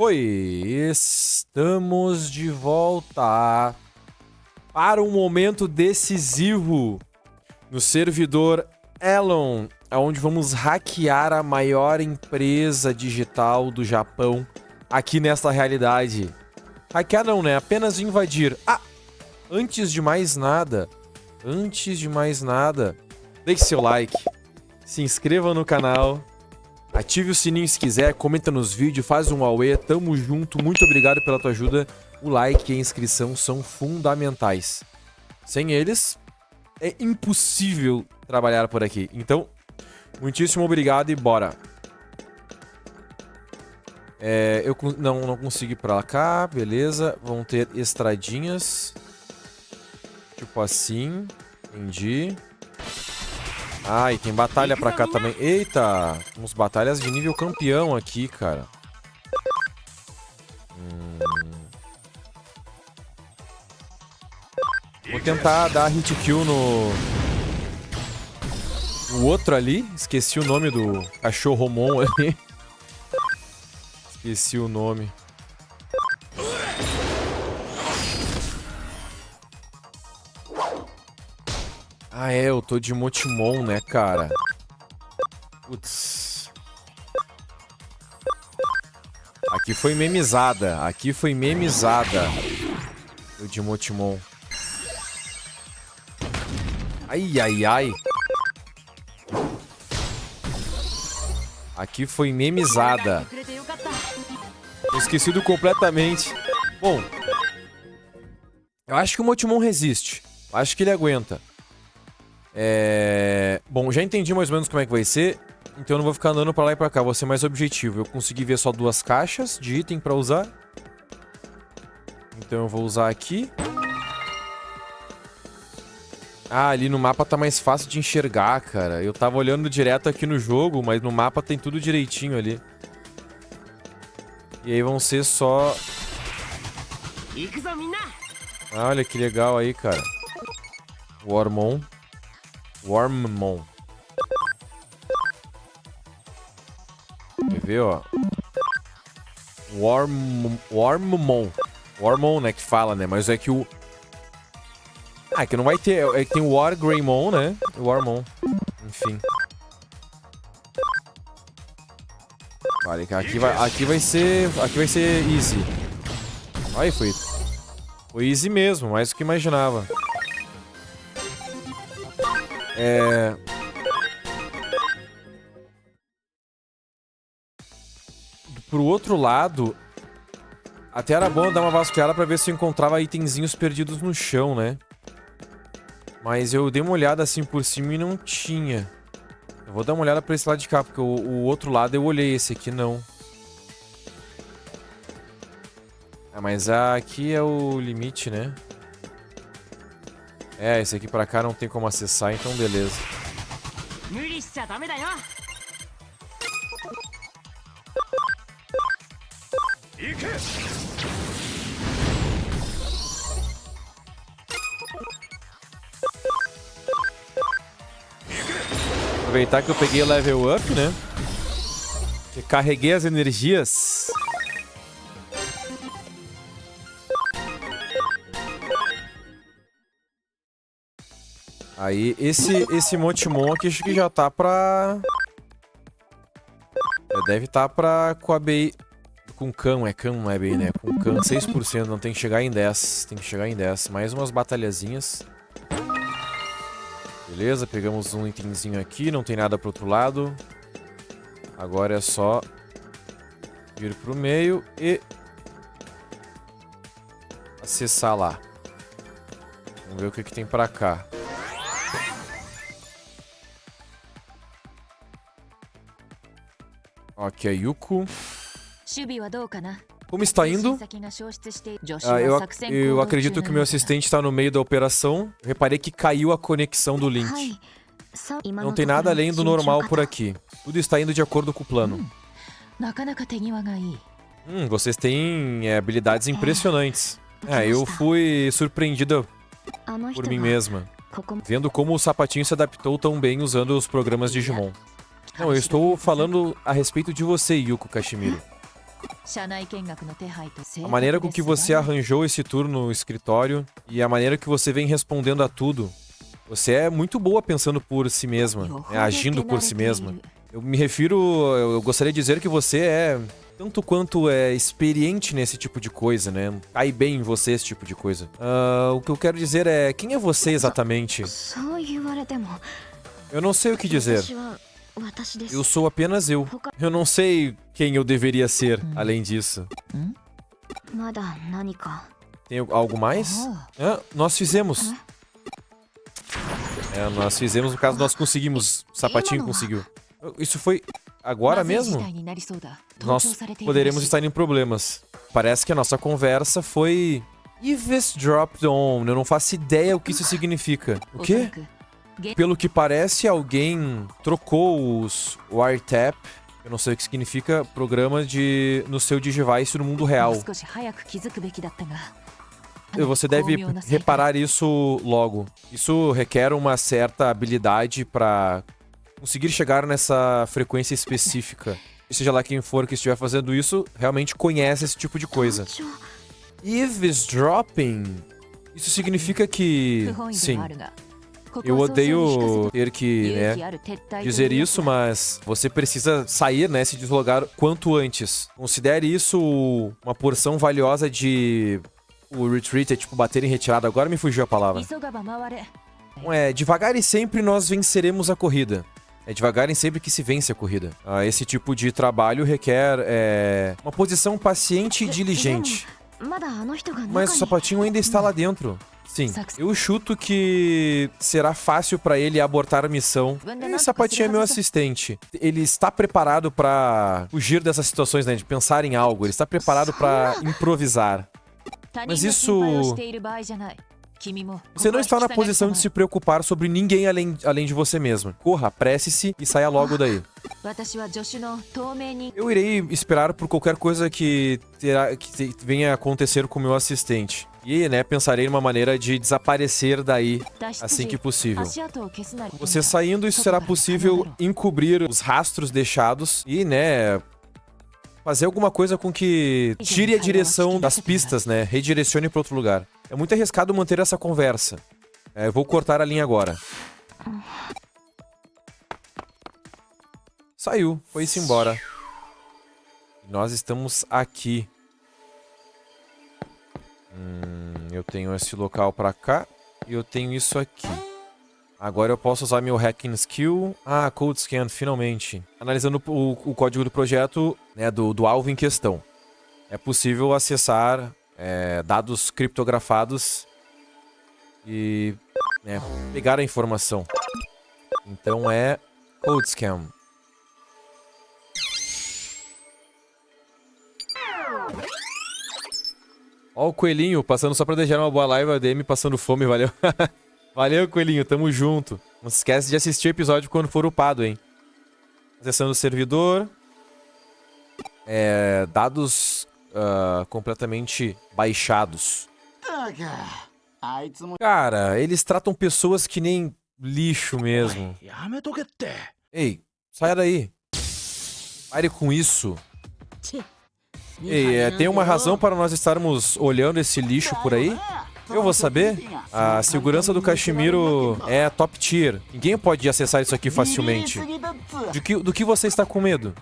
Oi, estamos de volta para um momento decisivo no servidor Elon, onde vamos hackear a maior empresa digital do Japão aqui nesta realidade. Hackear não, né? Apenas invadir. Antes de mais nada, deixe seu like, se inscreva no canal, ative o sininho se quiser, comenta nos vídeos, faz um auê, tamo junto, muito obrigado pela tua ajuda. O like e a inscrição são fundamentais. Sem eles, é impossível trabalhar por aqui. Então, muitíssimo obrigado e bora. Eu não consigo ir pra cá, beleza. Vão ter estradinhas. Tipo assim, entendi. E tem batalha pra cá também. Eita, uns batalhas de nível campeão aqui, cara. Vou tentar dar hit kill no outro ali. Esqueci o nome do cachorro-mon ali. Esqueci o nome. Eu tô de Motimon, né, cara? Putz. Aqui foi memizada. Tô de Motimon. Ai. Aqui foi memizada. Esquecido completamente. Bom, eu acho que o Motimon resiste. Acho que ele aguenta. Bom, já entendi mais ou menos como é que vai ser. Então eu não vou ficar andando pra lá e pra cá. Vou ser mais objetivo. Eu consegui ver só 2 caixas de item pra usar. Então eu vou usar aqui. Ali no mapa tá mais fácil de enxergar, cara. Eu tava olhando direto aqui no jogo, mas no mapa tem tudo direitinho ali. E aí vão ser só... Olha que legal aí, cara. Wormmon. Quer ver, ó? Wormmon, né, que fala, né? Mas é que o... que não vai ter... É que tem o Wargreymon, né? O Wormmon. Enfim. Vale, aqui vai ser easy. Aí foi easy mesmo, mais do que imaginava. Pro outro lado, até era bom dar uma vasculhada pra ver se eu encontrava itenzinhos perdidos no chão, né? Mas eu dei uma olhada assim por cima e não tinha. Eu vou dar uma olhada pra esse lado de cá, porque o outro lado eu olhei, esse aqui não. Mas aqui é o limite, né? Esse aqui pra cá não tem como acessar, então beleza. Aproveitar que eu peguei o level up, né? E carreguei as energias. Aí, esse Motimon aqui acho que já tá pra... Deve tá pra Kuabei... Com Kan, Kan não é bem, né? Com Kan 6%, não tem que chegar em 10. Tem que chegar em 10. Mais umas batalhazinhas. Beleza, pegamos um itemzinho aqui, não tem nada pro outro lado. Agora é só vir pro meio e acessar lá. Vamos ver o que tem pra cá. Aqui é Yuko. Como está indo? Eu acredito que o meu assistente está no meio da operação. Reparei que caiu a conexão do link. Não tem nada além do normal por aqui. Tudo está indo de acordo com o plano. Vocês têm habilidades impressionantes. Eu fui surpreendida por mim mesma, vendo como o sapatinho se adaptou tão bem usando os programas Digimon. Não, eu estou falando a respeito de você, Yuko Kashimiro. A maneira com que você arranjou esse tour no escritório e a maneira que você vem respondendo a tudo. Você é muito boa pensando por si mesma, né, agindo por si mesma. Eu me refiro, eu gostaria de dizer que você é tanto quanto é experiente nesse tipo de coisa, né? Cai bem em você esse tipo de coisa. O que eu quero dizer é, quem é você exatamente? Eu não sei o que dizer. Eu sou apenas eu. Eu não sei quem eu deveria ser, além disso. Tem algo mais? Nós fizemos. Nós fizemos, no caso, nós conseguimos. O sapatinho conseguiu. Isso foi agora mesmo? Nós poderemos estar em problemas. Parece que a nossa conversa foi... Eavesdropped on. Eu não faço ideia o que isso significa. O quê? Pelo que parece, alguém trocou o wiretap, eu não sei o que significa, programa no seu Digivice no mundo real. Você deve reparar isso logo. Isso requer uma certa habilidade para conseguir chegar nessa frequência específica. E seja lá quem for que estiver fazendo isso, realmente conhece esse tipo de coisa. Eavesdropping? Isso significa que... Sim. Eu odeio ter que, dizer isso, mas você precisa sair, se deslogar quanto antes. Considere isso uma porção valiosa de... O retreat é tipo bater em retirada. Agora me fugiu a palavra. Devagar e sempre nós venceremos a corrida. É devagar e sempre que se vence a corrida. Esse tipo de trabalho requer uma posição paciente e diligente. Mas o sapatinho ainda está lá dentro. Sim, eu chuto que será fácil pra ele abortar a missão. E o sapatinho é meu assistente. Ele está preparado pra fugir dessas situações, de pensar em algo. Ele está preparado pra improvisar. Mas isso... Você não está na posição de se preocupar sobre ninguém além de você mesmo. Corra, apresse-se e saia logo daí. Eu irei esperar por qualquer coisa que venha a acontecer com o meu assistente. E, pensarei numa maneira de desaparecer daí assim que possível. Você saindo, isso será possível encobrir os rastros deixados e, fazer alguma coisa com que tire a direção das pistas, redirecione para outro lugar. É muito arriscado manter essa conversa. Eu vou cortar a linha agora. Saiu, foi-se embora. Nós estamos aqui. Eu tenho esse local pra cá e eu tenho isso aqui. Agora eu posso usar meu hacking skill. Code scan, finalmente. Analisando o código do projeto, do alvo em questão. É possível acessar dados criptografados e pegar a informação. Então é code scan. Ó o coelhinho passando só pra deixar uma boa live, a DM passando fome, valeu. Valeu, coelhinho, tamo junto. Não se esquece de assistir o episódio quando for upado, hein. Acessando o servidor. Dados completamente baixados. Cara, eles tratam pessoas que nem lixo mesmo. Ei, saia daí. Pare com isso. Ei, tem uma razão para nós estarmos olhando esse lixo por aí? Eu vou saber. A segurança do Kashimiro é top tier. Ninguém pode acessar isso aqui facilmente. Do que você está com medo?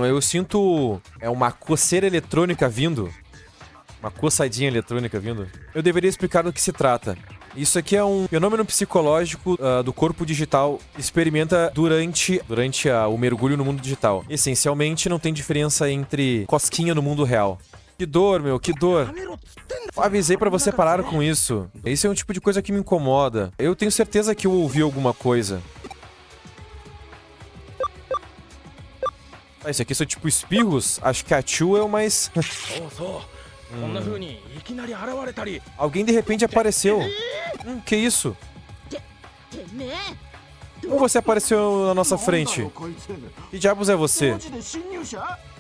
Eu sinto... uma coceira eletrônica vindo. Uma coçadinha eletrônica vindo. Eu deveria explicar do que se trata. Isso aqui é um fenômeno psicológico do corpo digital. Experimenta durante o mergulho no mundo digital. Essencialmente, não tem diferença entre cosquinha no mundo real. Que dor, meu, que dor. Avisei pra você parar com isso. Esse é um tipo de coisa que me incomoda. Eu tenho certeza que eu ouvi alguma coisa. Isso aqui são tipo espirros? Acho que a Chu é o mais... Alguém de repente apareceu. Que isso? Como você apareceu na nossa frente? Que diabos é você?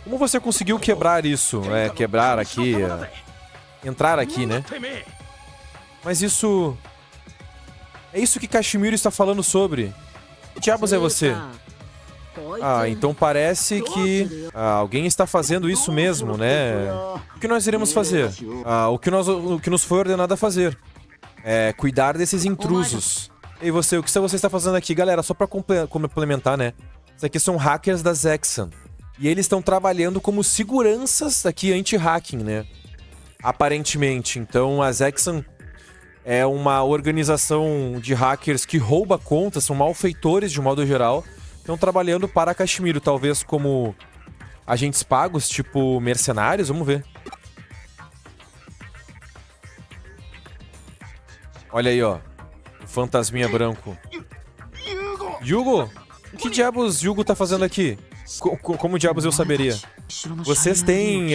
Como você conseguiu quebrar isso? Quebrar aqui... entrar aqui, né? Mas isso... É isso que Kashimiro está falando sobre. Que diabos é você? Ah, então parece que alguém está fazendo isso mesmo, né? O que nós iremos fazer? O que nos foi ordenado a fazer é cuidar desses intrusos. E você, o que você está fazendo aqui? Galera, só pra complementar, né? Isso aqui são hackers da Zexan. E eles estão trabalhando como seguranças aqui anti-hacking, né? Aparentemente. Então a Zexan é uma organização de hackers que rouba contas, são malfeitores de modo geral. Estão trabalhando para Kashmiro, talvez como agentes pagos, tipo mercenários, vamos ver. Olha aí, ó. O fantasminha branco. Yugo? O que diabos Yugo tá fazendo aqui? Como diabos eu saberia? Vocês têm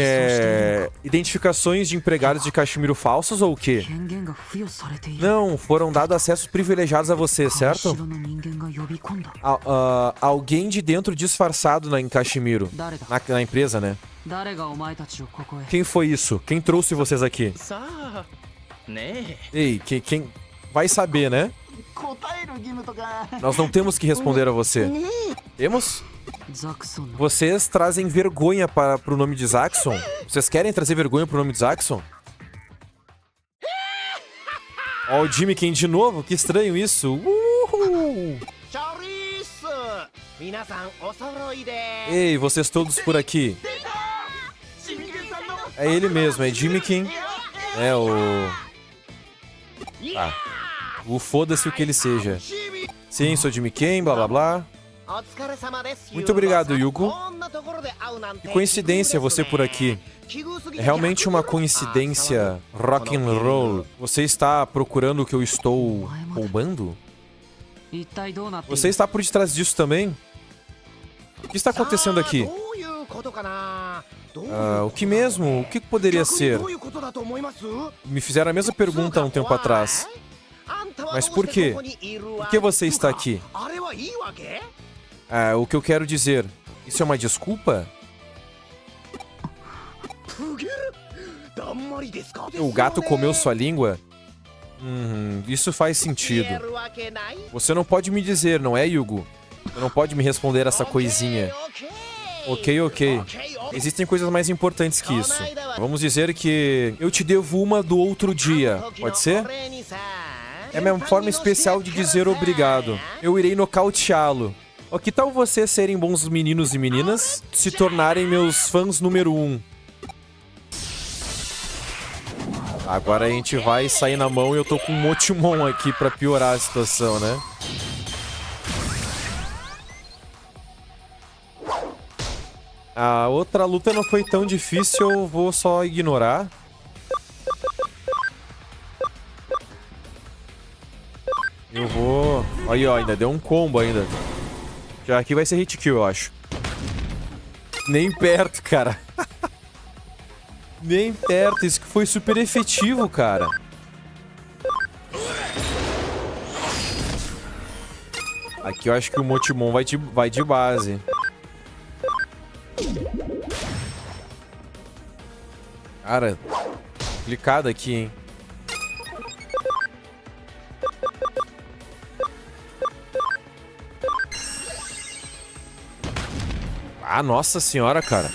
identificações de empregados de Kashmiro falsos ou o quê? Não, foram dados acessos privilegiados a você, certo? Alguém de dentro disfarçado em Kashmiro. Na empresa, né? Quem foi isso? Quem trouxe vocês aqui? Ei, quem vai saber, né? Nós não temos que responder a você. Temos? Vocês trazem vergonha pro nome de Zaxxon? Vocês querem trazer vergonha pro nome de Zaxxon? Ó, o Jimmy Ken de novo? Que estranho isso. Uhul. Ei, vocês todos por aqui. É ele mesmo, é Jimmy Ken. É o... Ah, o foda-se o que ele seja. Sim, sou Jimmy Ken, blá blá blá. Muito obrigado, Yugo. Que coincidência você por aqui. É realmente uma coincidência rock and roll. Você está procurando o que eu estou roubando? Você está por detrás disso também? O que está acontecendo aqui? O que mesmo? O que poderia ser? Me fizeram a mesma pergunta há um tempo atrás. Mas por quê? Por que você está aqui? O que eu quero dizer, isso é uma desculpa? O gato comeu sua língua? Isso faz sentido. Você não pode me dizer, não é, Yugo? Você não pode me responder essa coisinha. Ok. Existem coisas mais importantes que isso. Vamos dizer que eu te devo uma do outro dia, pode ser? É a minha forma especial de dizer obrigado. Eu irei nocauteá-lo. Que tal vocês serem bons meninos e meninas? Se tornarem meus fãs número 1. Agora a gente vai sair na mão e eu tô com um Motimon aqui pra piorar a situação, né? A outra luta não foi tão difícil, eu vou só ignorar. Eu vou... Aí, ó, ainda deu um combo ainda. Já aqui vai ser hit kill, eu acho. Nem perto, cara. Nem perto. Isso que foi super efetivo, cara. Aqui eu acho que o Motimon vai de base. Cara, complicado aqui, hein? Ah, nossa senhora, cara.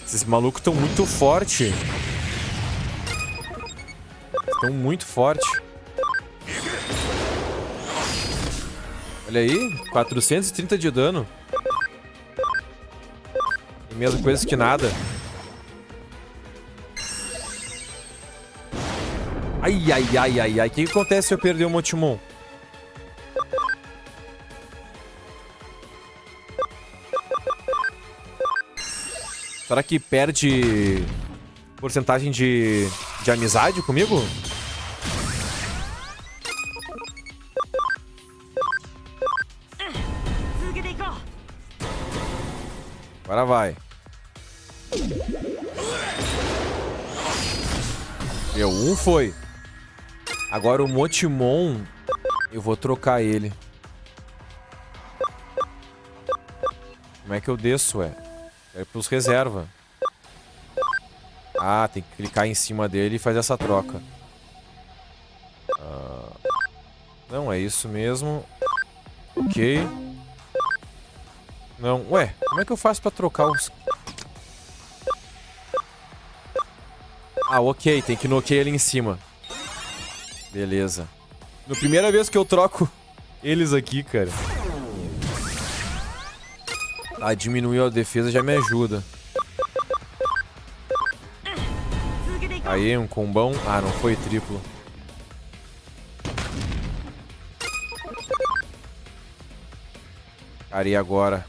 Esses malucos estão muito fortes. Estão muito fortes. Olha aí, 430 de dano. É a mesma coisa que nada. Ai. O que acontece se eu perder o Motimon? Será que perde porcentagem de amizade comigo? Agora vai. Um foi. Agora o Motimon, eu vou trocar ele. Como é que eu desço, ué? É pros reserva. Ah, tem que clicar em cima dele e fazer essa troca. Não, é isso mesmo. Ok. Não. Ué, como é que eu faço pra trocar os... Ah, ok. Tem que noquear ele em cima. Beleza. Na primeira vez que eu troco eles aqui, cara. Ah, diminuiu a defesa já me ajuda. Aí, um combão. Ah, não foi triplo. Cara, e agora?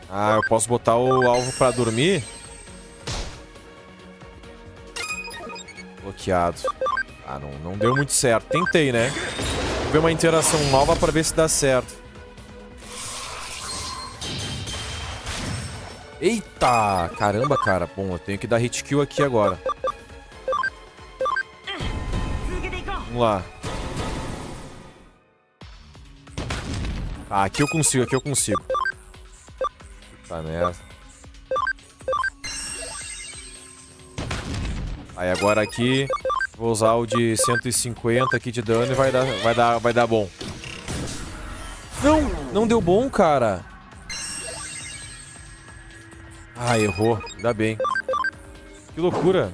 Ah, eu posso botar o alvo pra dormir? Bloqueado. Ah, não deu muito certo. Tentei, né? Vou ver uma interação nova pra ver se dá certo. Eita! Caramba, cara. Bom, eu tenho que dar hit kill aqui agora. Vamos lá. Ah, aqui eu consigo, aqui eu consigo. Puta merda. Aí agora aqui vou usar o de 150 aqui de dano e vai dar bom. Não deu bom, cara. Ah, errou. Ainda bem. Que loucura.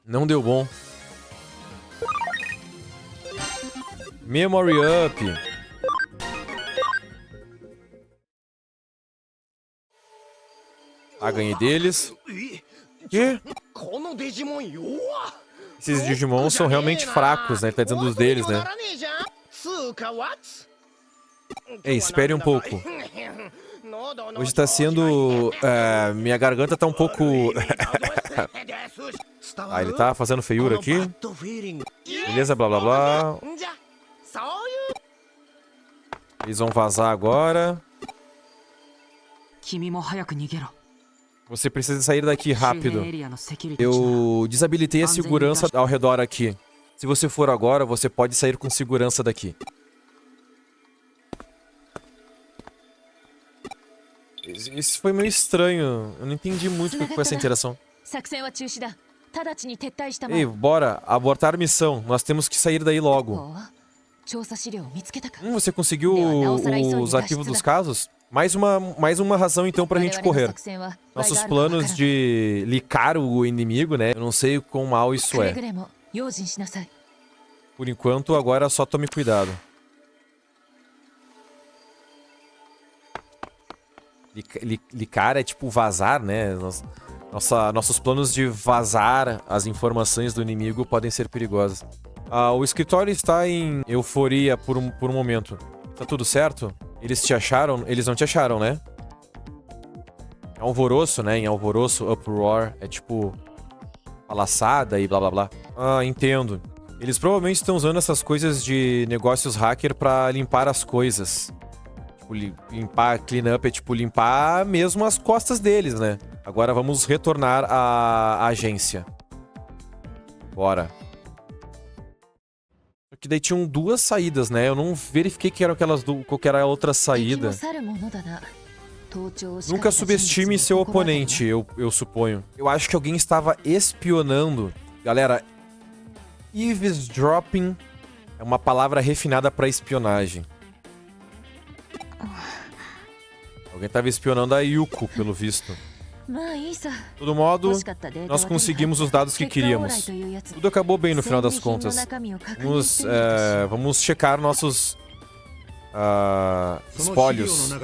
Não deu bom. Memory up. Ah, ganhei deles. Que? Esses Digimon são realmente fracos, né? Ele tá dizendo dos deles, né? Ei, espere um pouco. Hoje tá sendo... minha garganta tá um pouco... Ah, ele tá fazendo feiura aqui. Beleza, blá blá blá. Eles vão vazar agora. Você precisa sair daqui rápido. Eu desabilitei a segurança ao redor aqui. Se você for agora, você pode sair com segurança daqui. Isso foi meio estranho. Eu não entendi muito com essa interação. Ei, bora. Abortar missão. Nós temos que sair daí logo. Você conseguiu os arquivos dos casos? Mais uma razão, então, pra gente correr. Nossos planos de licar o inimigo, né? Eu não sei o quão mal isso é. Por enquanto, agora só tome cuidado. Licar é tipo vazar, né? Nossos planos de vazar as informações do inimigo podem ser perigosos. O escritório está em euforia por um momento. Tá tudo certo? Eles te acharam? Eles não te acharam, né? É alvoroço, né? Em alvoroço, uproar, é tipo... palaçada e blá blá blá. Ah, entendo. Eles provavelmente estão usando essas coisas de negócios hacker pra limpar as coisas. Tipo, limpar, clean up é tipo limpar mesmo as costas deles, né? Agora vamos retornar à agência. Bora. Só que daí tinham duas saídas, né? Eu não verifiquei que eram qual que era a outra saída. Nunca subestime seu oponente, eu suponho. Eu acho que alguém estava espionando. Galera, eavesdropping é uma palavra refinada para espionagem. Alguém estava espionando a Yuko, pelo visto. De todo modo, nós conseguimos os dados que queríamos. Tudo acabou bem no final das contas. Vamos checar nossos espólios.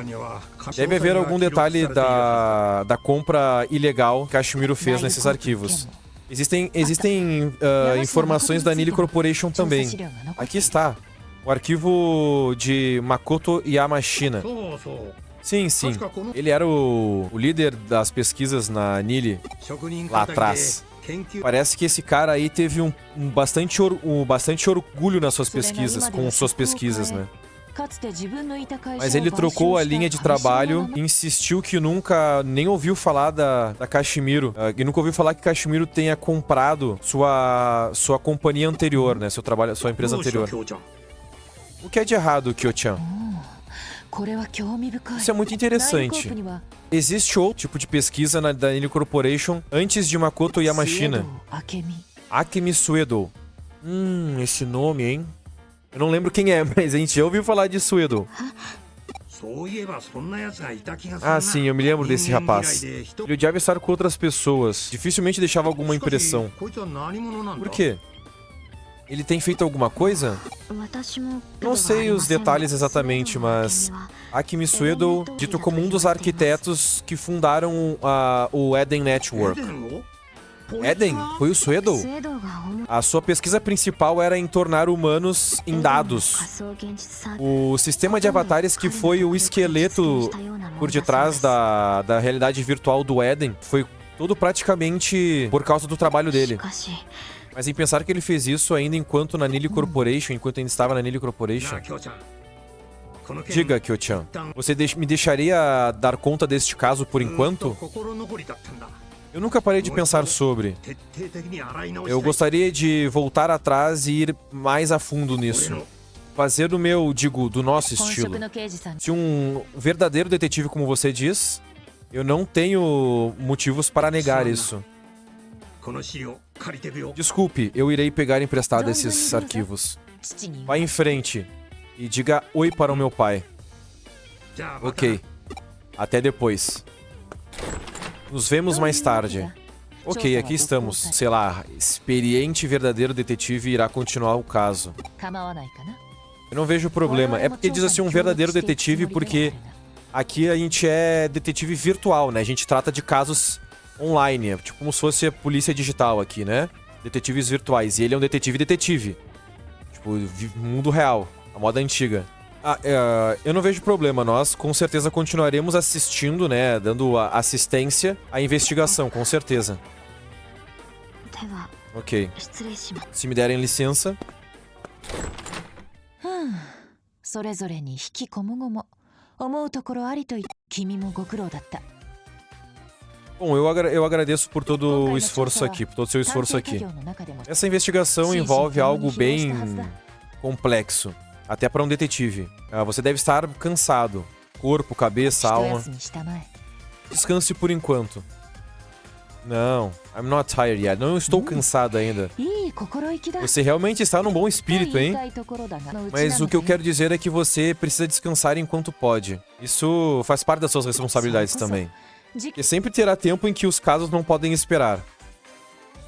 Deve haver algum detalhe da compra ilegal que Kashimiro fez nesses arquivos. Existem informações da Nili Corporation também. Aqui está. O arquivo de Makoto Yamashina. Sim. Ele era o líder das pesquisas na Nili lá atrás. Parece que esse cara aí teve bastante orgulho nas suas pesquisas, com suas pesquisas, né? Mas ele trocou a linha de trabalho e insistiu que nunca nem ouviu falar da Kashimiro. E nunca ouviu falar que Kashimiro tenha comprado sua companhia anterior, né? Sua empresa anterior. O que é de errado, Kyo-chan? Isso é muito interessante. Existe outro tipo de pesquisa da Nili Corporation antes de Makoto Yamashina. Akemi Suedo. Esse nome, hein? Eu não lembro quem é, mas a gente já ouviu falar de Suedo. Ah, sim, eu me lembro desse rapaz. Ele odiava estar com outras pessoas. Dificilmente deixava alguma impressão. Por quê? Ele tem feito alguma coisa? Não sei os detalhes exatamente, mas Akimi Suedo, dito como um dos arquitetos que fundaram o Eden Network. Eden? Foi o Suedo? A sua pesquisa principal era em tornar humanos em dados. O sistema de avatares que foi o esqueleto por detrás da realidade virtual do Eden foi todo praticamente por causa do trabalho dele. Mas em pensar que ele fez isso ainda enquanto na Nili Corporation, enquanto ainda estava na Nili Corporation. Diga, Kyo-chan, você me deixaria dar conta deste caso por enquanto? Eu nunca parei de pensar sobre. Eu gostaria de voltar atrás e ir mais a fundo nisso. Fazer do meu, do nosso estilo. Se um verdadeiro detetive como você diz, eu não tenho motivos para negar isso. Desculpe, eu irei pegar emprestado esses arquivos. Vá em frente e diga oi para o meu pai. Ok. Até depois. Nos vemos mais tarde. Ok, aqui estamos. Sei lá, experiente verdadeiro detetive irá continuar o caso. Eu não vejo problema. É porque diz assim um verdadeiro detetive porque aqui a gente é detetive virtual, né? A gente trata de casos online, tipo como se fosse a polícia digital aqui, né? Detetives virtuais. E ele é um detetive. Tipo, mundo real. A moda antiga. Eu não vejo problema. Nós, com certeza, continuaremos assistindo, né? Dando assistência à investigação, com certeza. Ok. Se me derem licença. Bom, eu agradeço por todo o esforço aqui, por todo o seu esforço aqui. Essa investigação envolve algo bem complexo. Até para um detetive. Você deve estar cansado. Corpo, cabeça, alma. Descanse por enquanto. Não, I'm not tired yet. Não estou cansado ainda. Você realmente está num bom espírito, hein? Mas o que eu quero dizer é que você precisa descansar enquanto pode. Isso faz parte das suas responsabilidades também. Porque sempre terá tempo em que os casos não podem esperar.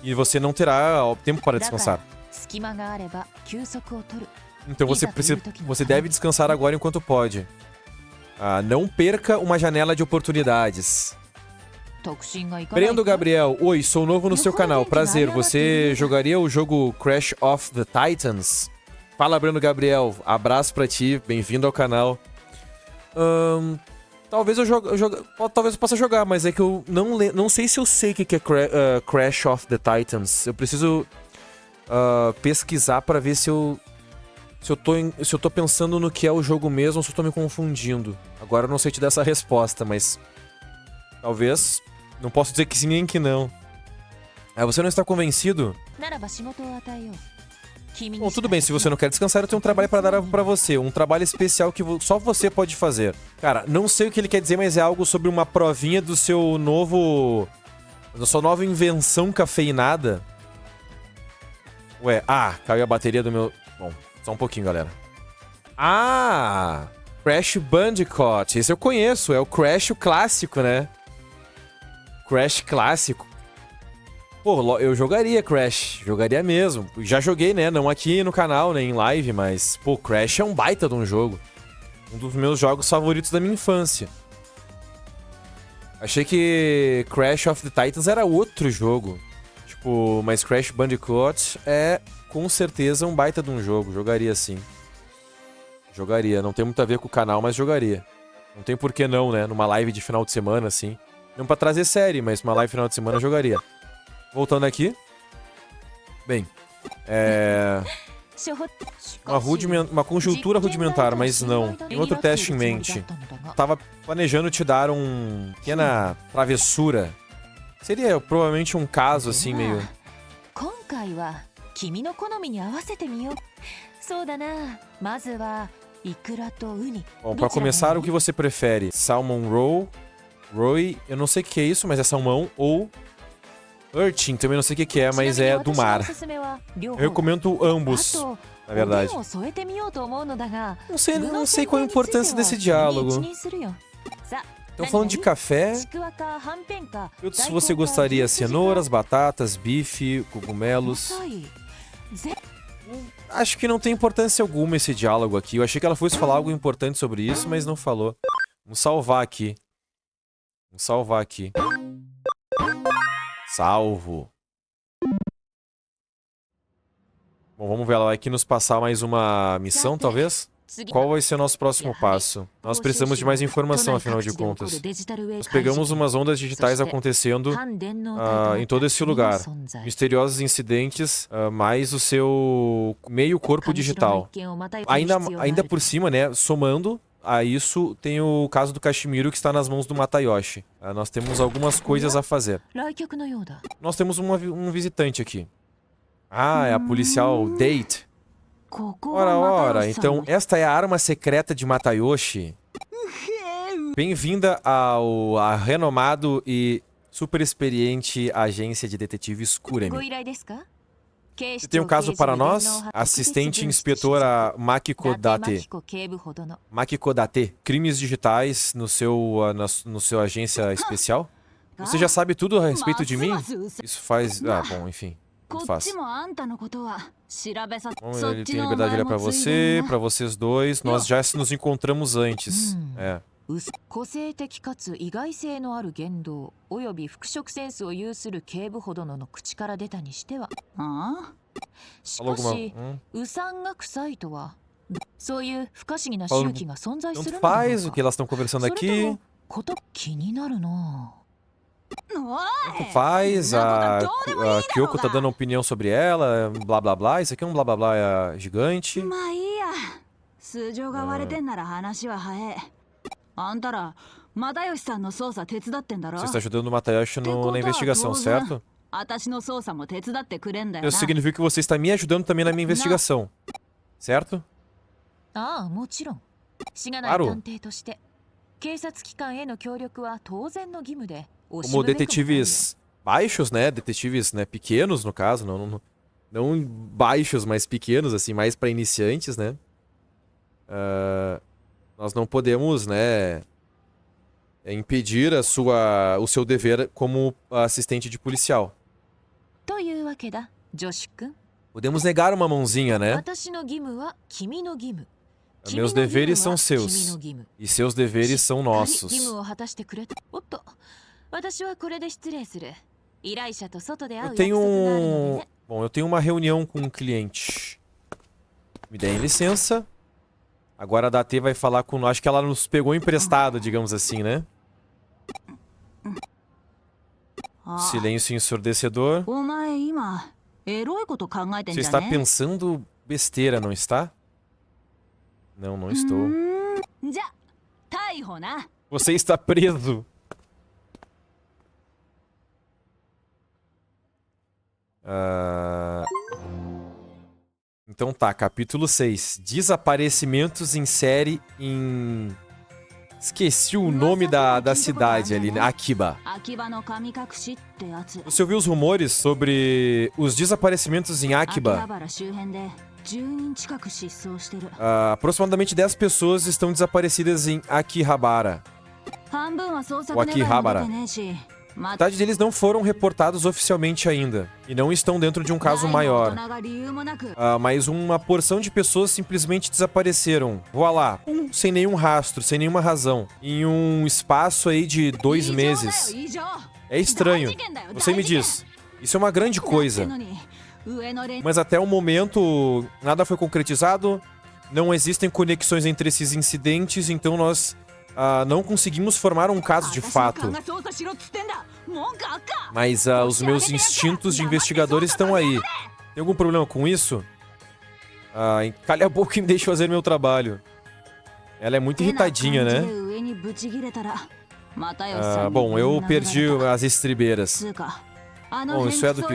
E você não terá tempo para descansar. Então você deve descansar agora enquanto pode. Não perca uma janela de oportunidades. Brendo Gabriel, oi, sou novo no seu canal, prazer. Você jogaria o jogo Crash of the Titans? Fala, Brendo Gabriel, abraço pra ti, bem-vindo ao canal. Talvez talvez eu possa jogar, mas é que eu não sei se eu sei o que é Crash of the Titans. Eu preciso pesquisar pra ver se eu tô pensando no que é o jogo mesmo ou se eu tô me confundindo. Agora eu não sei te dar essa resposta, mas talvez. Não posso dizer que sim nem que não. Você não está convencido? Bom, tudo bem, se você não quer descansar, eu tenho um trabalho para dar pra você. Um trabalho especial que só você pode fazer. Cara, não sei o que ele quer dizer, mas é algo sobre uma provinha do seu novo... da sua nova invenção cafeinada. Ué, caiu a bateria do meu... Bom, só um pouquinho, galera. Crash Bandicoot. Esse eu conheço, é o Crash o clássico, né? Crash clássico. Pô, eu jogaria Crash. Jogaria mesmo. Já joguei, né? Não aqui no canal, nem em live, mas... Pô, Crash é um baita de um jogo. Um dos meus jogos favoritos da minha infância. Achei que Crash of the Titans era outro jogo. Tipo, mas Crash Bandicoot é com certeza um baita de um jogo. Jogaria sim. Jogaria. Não tem muito a ver com o canal, mas jogaria. Não tem por que não, né? Numa live de final de semana, assim. Não pra trazer série, mas uma live final de semana eu jogaria. Voltando aqui. Bem, uma conjuntura rudimentar, mas não. Tem outro teste em mente. Tava planejando te dar pequena travessura. Seria provavelmente um caso, assim, meio... Bom, pra começar, o que você prefere? Salmon Roll... Roy, eu não sei o que é isso, mas é salmão ou Urchin, também não sei o que é, mas é do mar. Eu recomendo ambos, na verdade. Não sei qual a importância desse diálogo. Estão falando de café. Se você gostaria, cenouras, batatas, bife, cogumelos. Acho que não tem importância alguma esse diálogo aqui. Eu achei que ela fosse falar algo importante sobre isso, mas não falou. Vamos salvar aqui. Vamos salvar aqui. Salvo. Bom, vamos ver. Ela vai aqui nos passar mais uma missão, talvez? Qual vai ser o nosso próximo passo? Nós precisamos de mais informação, afinal de contas. Nós pegamos umas ondas digitais acontecendo em todo esse lugar. Misteriosos incidentes, mais o seu meio corpo digital. Ainda por cima, né, somando a isso, tem o caso do Kashimiro que está nas mãos do Matayoshi. Nós temos algumas coisas a fazer. Nós temos um visitante aqui. Ah, é a policial Date. Ora, então esta é a arma secreta de Matayoshi. Bem-vinda à renomado e super experiente agência de detetives Kuremi. Você tem um caso para nós? Assistente inspetora Makikodate. Makikodate. Crimes digitais no seu agência especial? Você já sabe tudo a respeito de mim? Isso faz... Ah, bom, enfim. Faz. Bom, ele tem liberdade de olhar pra você, pra vocês dois. Nós já nos encontramos antes. É. Falou alguma... Tanto faz o que elas estão conversando aqui. Tanto faz, a Kyoko tá dando opinião sobre ela, blá blá blá. Isso aqui é um blá blá blá gigante. Você está ajudando o Matayoshi na investigação, certo? Isso significa que você está me ajudando também na minha investigação, certo? Claro. Como detetives baixos, né? Detetives, né, pequenos, no caso. Não baixos, mas pequenos, assim, mais para iniciantes, né? Nós não podemos, né, impedir o seu dever como assistente de policial. Podemos negar uma mãozinha, né? Meus deveres são seus. E seus deveres são nossos. Eu tenho uma reunião com um cliente. Me deem licença. Agora a Date vai falar com... Acho que ela nos pegou emprestado, digamos assim, né? Silêncio ensurdecedor. Você está pensando besteira, não está? Não, não estou. Você está preso. Então tá, capítulo 6. Desaparecimentos em série em... Esqueci o nome da cidade ali, né? Akiba. Você ouviu os rumores sobre os desaparecimentos em Akiba? Aproximadamente 10 pessoas estão desaparecidas em Akihabara. Ou Akihabara. Metade deles não foram reportados oficialmente ainda. E não estão dentro de um caso maior. Mas uma porção de pessoas simplesmente desapareceram. Voilá. Sem nenhum rastro, sem nenhuma razão. Em um espaço aí de 2 meses. É estranho. Você me diz. Isso é uma grande coisa. Mas até o momento, nada foi concretizado. Não existem conexões entre esses incidentes, então nós... não conseguimos formar um caso de fato. Mas os meus instintos de investigador estão aí. Tem algum problema com isso? Calha a boca e me deixe fazer meu trabalho. Ela é muito irritadinha, né? Bom, eu perdi as estribeiras. Bom, isso é do que...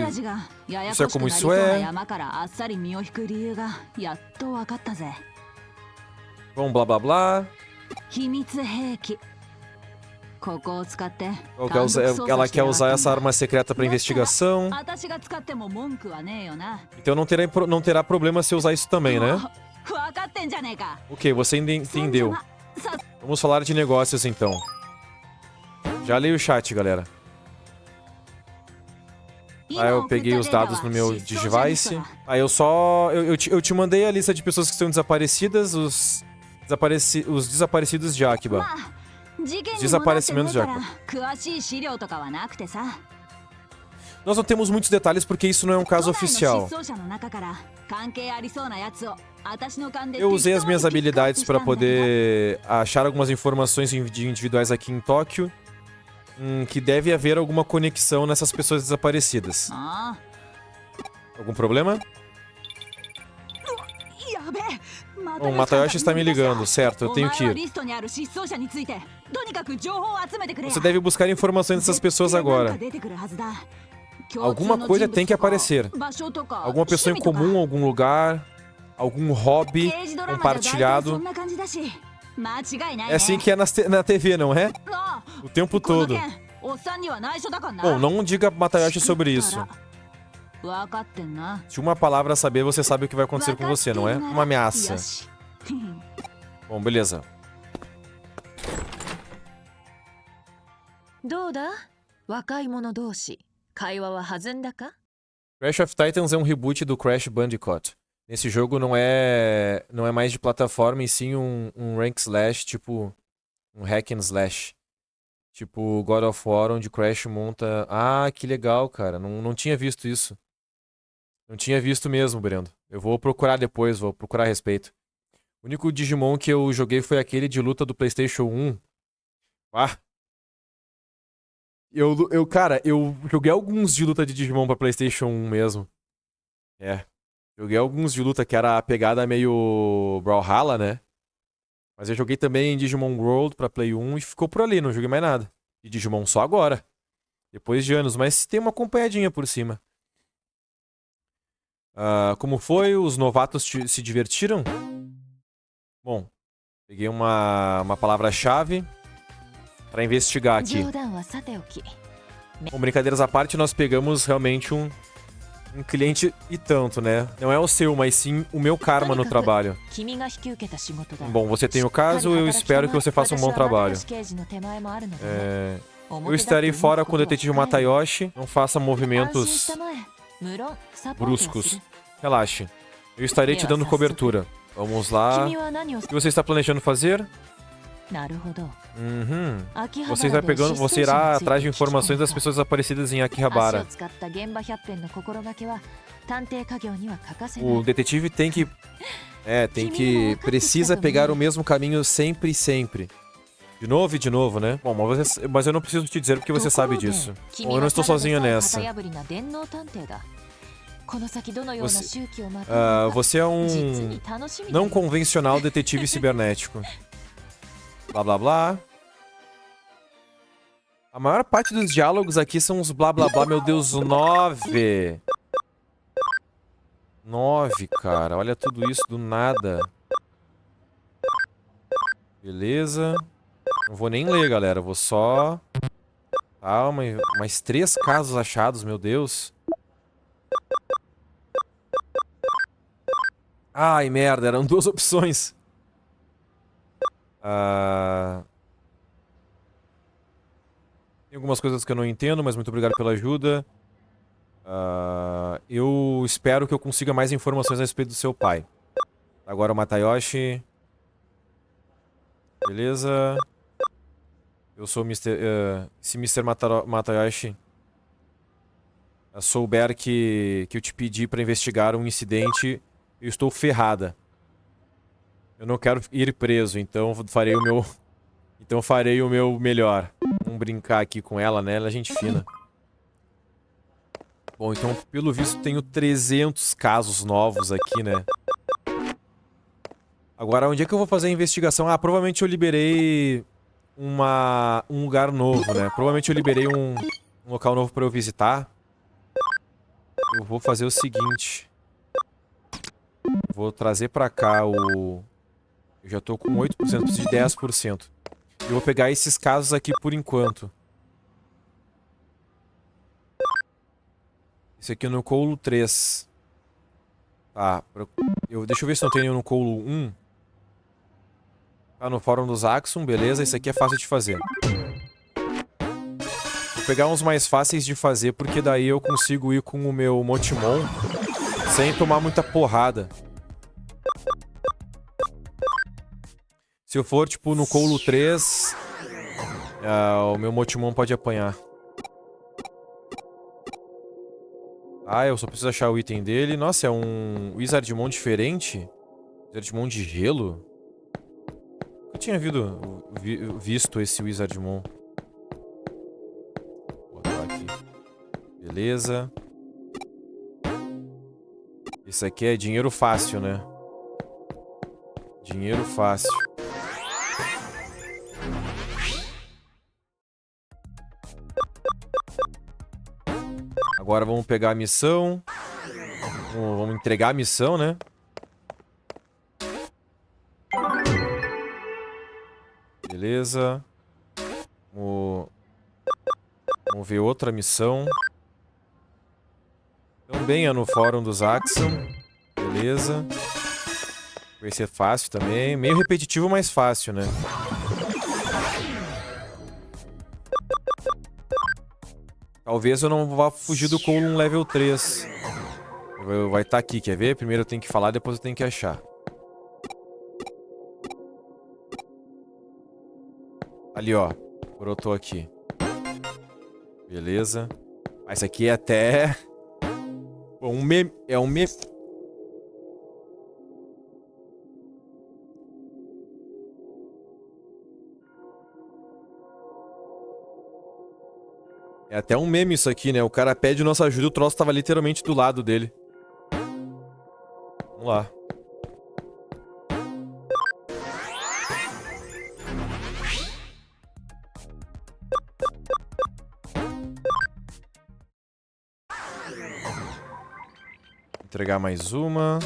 Isso é como isso é. Bom, blá blá blá. Ela quer usar essa arma secreta pra investigação. Então não terá problema se eu usar isso também, né? Ok, você entendeu. Vamos falar de negócios então. Já leio o chat, galera. Ah, eu peguei os dados no meu Digivice. Ah, eu te mandei a lista de pessoas que estão desaparecidas, os desaparecidos de Akiba. Os desaparecimentos de Akiba. Nós não temos muitos detalhes porque isso não é um caso oficial. Eu usei as minhas habilidades para poder achar algumas informações individuais aqui em Tóquio. Que deve haver alguma conexão nessas pessoas desaparecidas. Algum problema? Bom, o Matayoshi está me ligando, certo, eu tenho que ir. Você deve buscar informações dessas pessoas agora. Alguma coisa tem que aparecer. Alguma pessoa em comum, algum lugar, algum hobby compartilhado. É assim que é na TV, não é? O tempo todo. Bom, não diga Matayoshi sobre isso. Se uma palavra saber, você sabe o que vai acontecer com você, não é? Uma ameaça. Bom, beleza. Crash of Titans é um reboot do Crash Bandicoot. Nesse jogo não é mais de plataforma, e sim um rank slash, tipo um hack and slash. Tipo God of War, onde Crash monta... Ah, que legal, cara. Não tinha visto isso. Não tinha visto mesmo, Brendo. Eu vou procurar depois, vou procurar a respeito. O único Digimon que eu joguei foi aquele de luta do PlayStation 1. Ah! Cara, eu joguei alguns de luta de Digimon pra PlayStation 1 mesmo. É. Joguei alguns de luta que era a pegada meio Brawlhalla, né? Mas eu joguei também em Digimon World pra Play 1 e ficou por ali, não joguei mais nada. E Digimon só agora. Depois de anos, mas tem uma acompanhadinha por cima. Como foi? Os novatos se divertiram? Bom, peguei uma palavra-chave pra investigar aqui. Bom, brincadeiras à parte, nós pegamos realmente um cliente e tanto, né? Não é o seu, mas sim o meu karma no trabalho. Bom, você tem o caso, eu espero que você faça um bom trabalho. Eu estarei fora com o detetive Matayoshi. Não faça movimentos bruscos. Relaxe. Eu estarei te dando cobertura. Vamos lá. O que você está planejando fazer? Você irá atrás de informações das pessoas desaparecidas em Akihabara. O detetive precisa pegar o mesmo caminho sempre e sempre. De novo e de novo, né? Bom, mas eu não preciso te dizer porque você sabe disso. Bom, eu não estou sozinho nessa. Você é um não convencional detetive cibernético. Blá blá blá. A maior parte dos diálogos aqui são os blá blá blá. Meu Deus, 9. 9, cara. Olha tudo isso do nada. Beleza. Não vou nem ler, galera. Vou só... Calma, mais 3 casos achados, meu Deus. Ai, merda. Eram 2 opções. Tem algumas coisas que eu não entendo, mas muito obrigado pela ajuda. Eu espero que eu consiga mais informações a respeito do seu pai. Agora o Matayoshi. Beleza. Eu sou o Mr. Se Mr. Matayoshi souber que eu te pedi pra investigar um incidente, eu estou ferrada. Eu não quero ir preso, então farei o meu melhor. Vamos brincar aqui com ela, né? Ela é gente fina. Bom, então, pelo visto, tenho 300 casos novos aqui, né? Agora, onde é que eu vou fazer a investigação? Provavelmente eu liberei um lugar novo, né? Provavelmente eu liberei um local novo pra eu visitar. Eu vou fazer o seguinte. Vou trazer pra cá o... Eu já tô com 8%, preciso de 10%. Eu vou pegar esses casos aqui por enquanto. Esse aqui é no Coulo 3. Tá. Deixa eu ver se não tem nenhum no Coulo 1. Tá no Fórum dos Axum, beleza. Esse aqui é fácil de fazer. Vou pegar uns mais fáceis de fazer, porque daí eu consigo ir com o meu Motimon sem tomar muita porrada. Se eu for, tipo, no Coulo 3, o meu Motimon pode apanhar. Ah, eu só preciso achar o item dele. Nossa, é um Wizardmon diferente? Wizardmon de gelo? Eu tinha visto esse Wizardmon. Vou botar aqui. Beleza. Esse aqui é dinheiro fácil, né? Dinheiro fácil. Agora vamos pegar a missão. Vamos entregar a missão, né? Beleza. Vamos ver outra missão. Também é no Fórum dos Axum. Beleza. Vai ser fácil também. Meio repetitivo, mas fácil, né? Talvez eu não vá fugir do Colon level 3. Vai estar aqui, quer ver? Primeiro eu tenho que falar, depois eu tenho que achar. Ali, ó. Brotou aqui. Beleza. Esse aqui é até... Bom, um meme... É um meme... É até um meme isso aqui, né? O cara pede nossa ajuda e o troço tava literalmente do lado dele. Vamos lá. Entregar mais uma.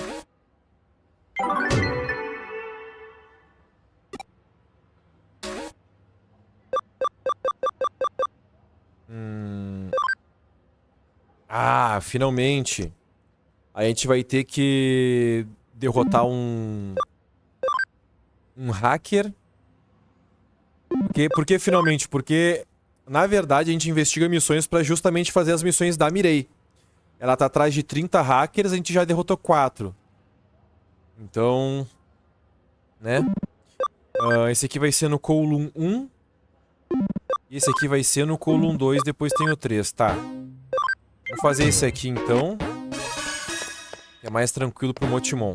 Ah, finalmente. A gente vai ter que derrotar um hacker. Por que finalmente? Porque, na verdade, a gente investiga missões pra justamente fazer as missões da Mirei. Ela tá atrás de 30 hackers, a gente já derrotou 4. Então... Né? Esse aqui vai ser no Kowloon 1. E esse aqui vai ser no Kowloon 2, depois tem o 3, tá. Vou fazer esse aqui, então. Que é mais tranquilo pro Motimon.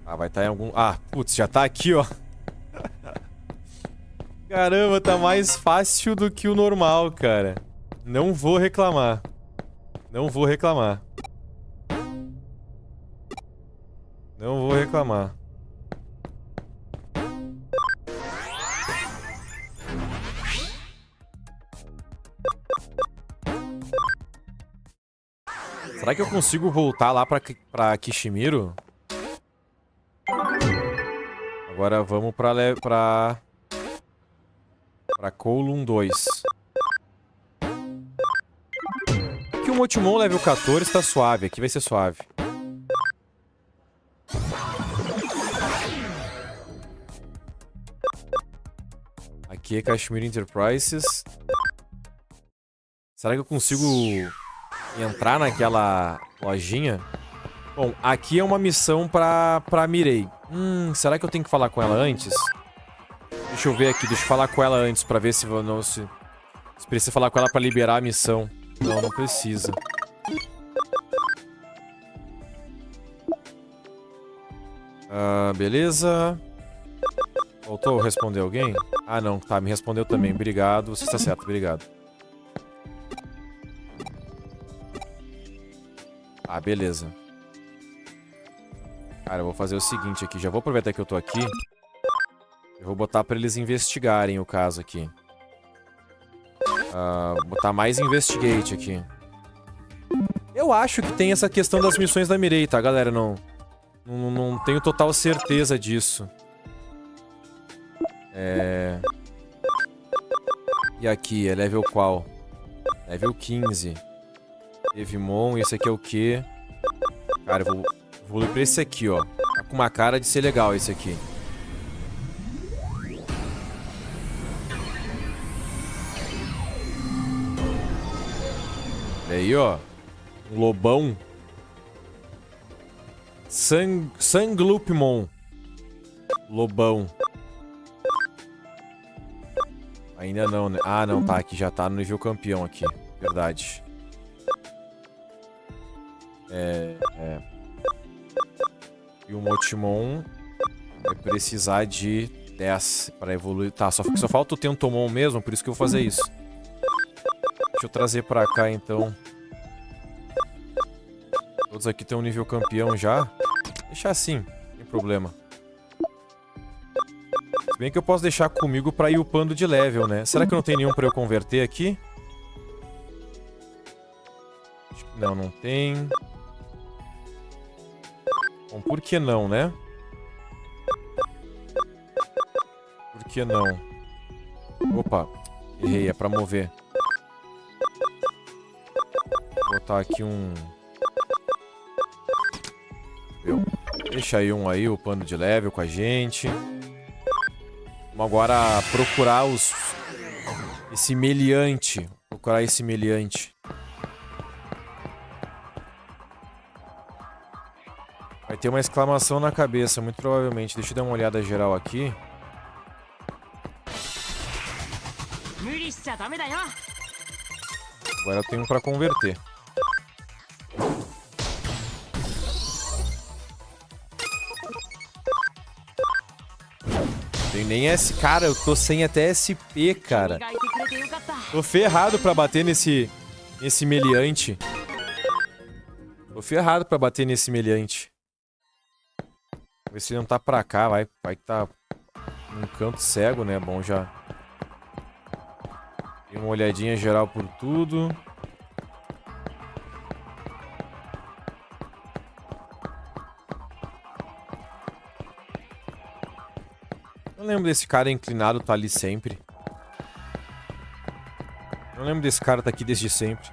Ah, vai estar em algum... Ah, putz, já tá aqui, ó. Caramba, tá mais fácil do que o normal, cara. Não vou reclamar. Não vou reclamar. Não vou reclamar. Será que eu consigo voltar lá pra Kishimiro? Agora vamos pra Kowloon 2. Aqui o Motimon level 14 tá suave. Aqui vai ser suave. Aqui é Kashmir Enterprises. Será que eu consigo entrar naquela lojinha? Bom, aqui é uma missão pra Mirei. Será que eu tenho que falar com ela antes? Deixa eu ver aqui, deixa eu falar com ela antes pra ver se precisa falar com ela pra liberar a missão. Não, não precisa. Beleza. Voltou a responder alguém? Ah, não, tá, me respondeu também. Obrigado, você está certo, obrigado. Ah, beleza. Cara, eu vou fazer o seguinte aqui. Já vou aproveitar que eu tô aqui. Eu vou botar pra eles investigarem o caso aqui. Botar mais investigate aqui. Eu acho que tem essa questão das missões da Mirei, tá, galera? Não tenho total certeza disso. E aqui, é level qual? Level 15. Devimon, esse aqui é o quê? Cara, eu vou ir pra esse aqui, ó. Tá com uma cara de ser legal esse aqui. Olha aí, ó. Um lobão. Sanglupmon. Lobão. Ainda não, né? Ah, não, tá. Aqui já tá no nível campeão aqui. Verdade. E o Motimon vai precisar de 10 pra evoluir. Tá, só falta o Tentomon mesmo, por isso que eu vou fazer isso. Deixa eu trazer pra cá, então. Todos aqui tem um nível campeão já. Deixar assim, não tem problema. Se bem que eu posso deixar comigo pra ir upando de level, né? Será que não tem nenhum pra eu converter aqui? Acho que não, não tem. Bom, por que não, né? Por que não? Opa, errei, é pra mover. Vou botar aqui um... Deixa aí um aí, upando de level com a gente. Vamos agora procurar esse meliante. Procurar esse meliante. Vai ter uma exclamação na cabeça, muito provavelmente. Deixa eu dar uma olhada geral aqui. Agora eu tenho um pra converter. Tem nem S... Cara, eu tô sem até SP, cara. Tô ferrado pra bater nesse meliante. Tô ferrado pra bater nesse meliante. Vou ver se ele não tá pra cá, vai que tá num canto cego, né? Bom, já... Dei uma olhadinha geral por tudo. Não lembro desse cara inclinado tá ali sempre. Não lembro desse cara tá aqui desde sempre.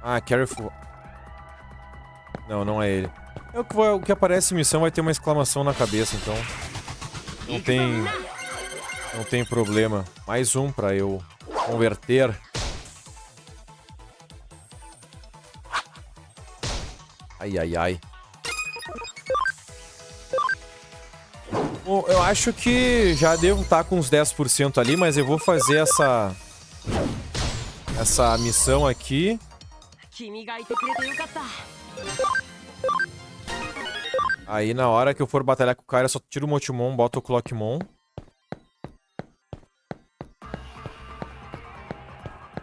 Ah, Careful. Não, não é ele. O que aparece em missão vai ter uma exclamação na cabeça, então... Não tem problema. Mais um pra eu converter. Ai, ai, ai. Bom, eu acho que já devo estar com uns 10% ali, mas eu vou fazer essa missão aqui. Aí na hora que eu for batalhar com o cara, eu só tiro o Motimon, boto o Clockmon.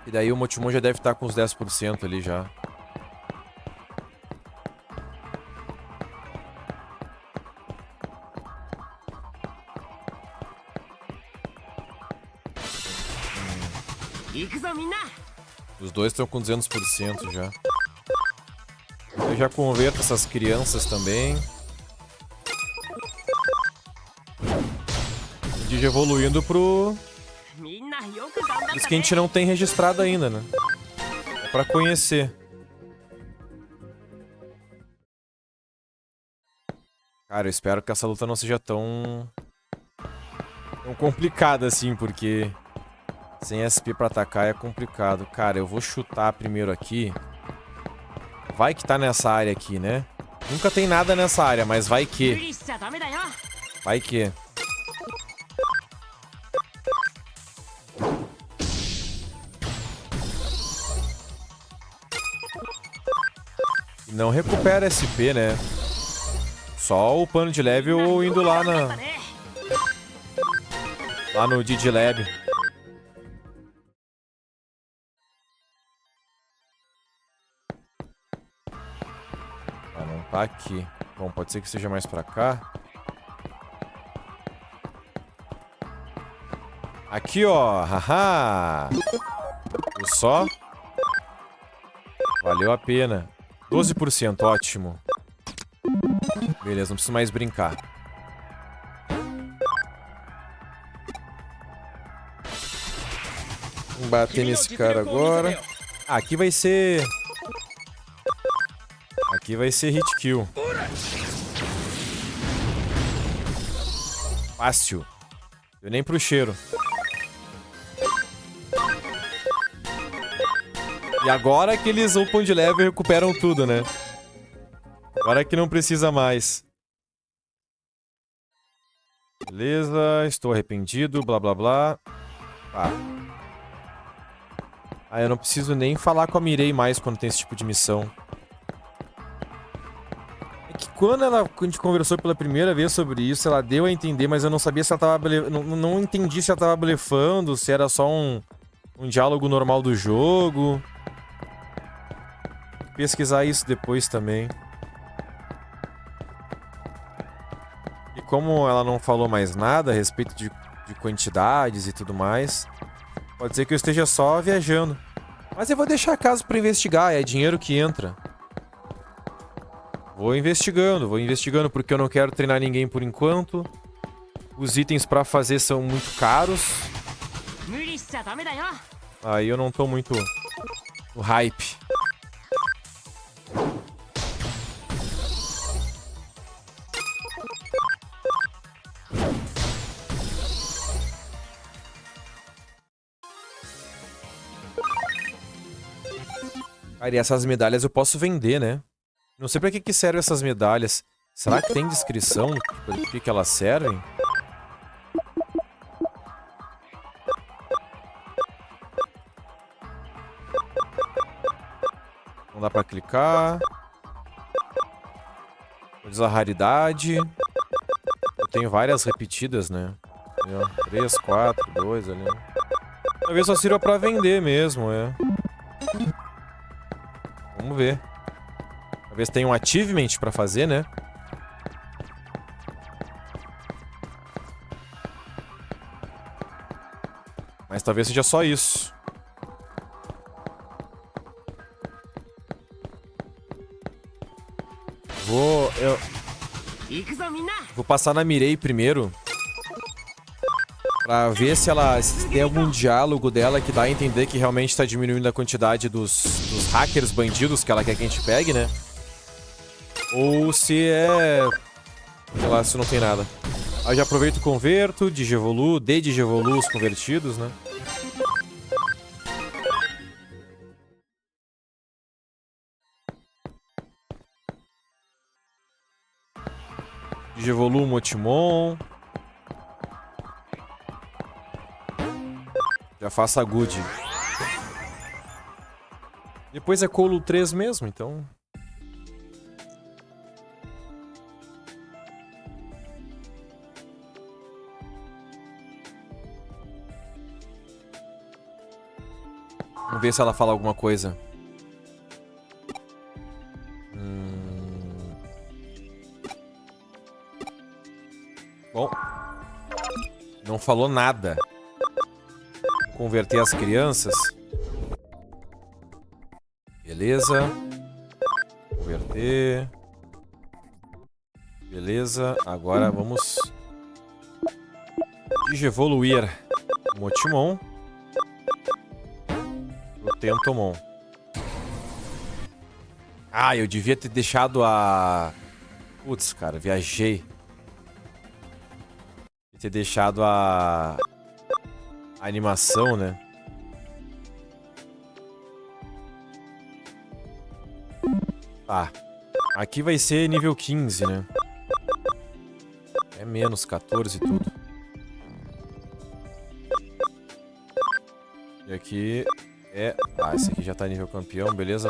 E daí o Motimon já deve estar com uns 10% ali já. Os dois estão com 200% já. Eu já converto essas crianças também. O Digi evoluindo pro... Isso que a gente não tem registrado ainda, né? É pra conhecer. Cara, eu espero que essa luta não seja tão complicada assim, porque sem SP pra atacar é complicado. Cara, eu vou chutar primeiro aqui. Vai que tá nessa área aqui, né? Nunca tem nada nessa área, mas vai que. Vai que. Não recupera SP, né? Só o pano de level ou indo lá no Digilab. Ah, não tá aqui. Bom, pode ser que seja mais pra cá. Aqui, ó. Haha. Viu só? Valeu a pena. 12%, ótimo. Beleza, não preciso mais brincar. Vamos bater nesse cara agora. Ah, aqui vai ser... Aqui vai ser hit kill. Fácil. Deu nem pro cheiro. E agora que eles upam de level e recuperam tudo, né? Agora que não precisa mais. Beleza, estou arrependido, blá blá blá. Tá. Ah, eu não preciso nem falar com a Mirei mais quando tem esse tipo de missão. É que quando a gente conversou pela primeira vez sobre isso, ela deu a entender, mas eu não sabia se ela tava não entendi se ela tava blefando, se era só um diálogo normal do jogo. Vou pesquisar isso depois também. E como ela não falou mais nada a respeito de quantidades e tudo mais, pode ser que eu esteja só viajando. Mas eu vou deixar caso pra investigar, é dinheiro que entra. Vou investigando porque eu não quero treinar ninguém por enquanto. Os itens pra fazer são muito caros. Aí eu não tô muito no hype. Cara, e essas medalhas eu posso vender, né? Não sei pra que servem essas medalhas. Será que tem descrição do que elas servem? Não dá pra clicar. Vou dizer a raridade. Eu tenho várias repetidas, né? 3, 4, 2 ali. Talvez só sirva pra vender mesmo, é. Vamos ver. Talvez tenha um achievement pra fazer, né? Mas talvez seja só isso. Vou passar na Mirei primeiro. Pra ver se tem algum diálogo dela que dá a entender que realmente tá diminuindo a quantidade dos hackers bandidos que ela quer que a gente pegue, né? Ou se é... sei lá, se não tem nada. Aí já aproveito e converto, Digevolu, Digevolu os convertidos, né? Digevolu Motimon. Já faço a good. Depois é Colo 3 mesmo, então... Vamos ver se ela fala alguma coisa. Bom. Não falou nada. Converter as crianças. Beleza. Converter. Beleza. Agora vamos... Digevoluir o Motimon. O Tentomon. Ah, eu devia ter deixado a... Putz, cara, viajei. Ter deixado a animação, né? Tá. Aqui vai ser nível 15, né? É menos 14 e tudo. E aqui é... Ah, esse aqui já tá nível campeão, beleza.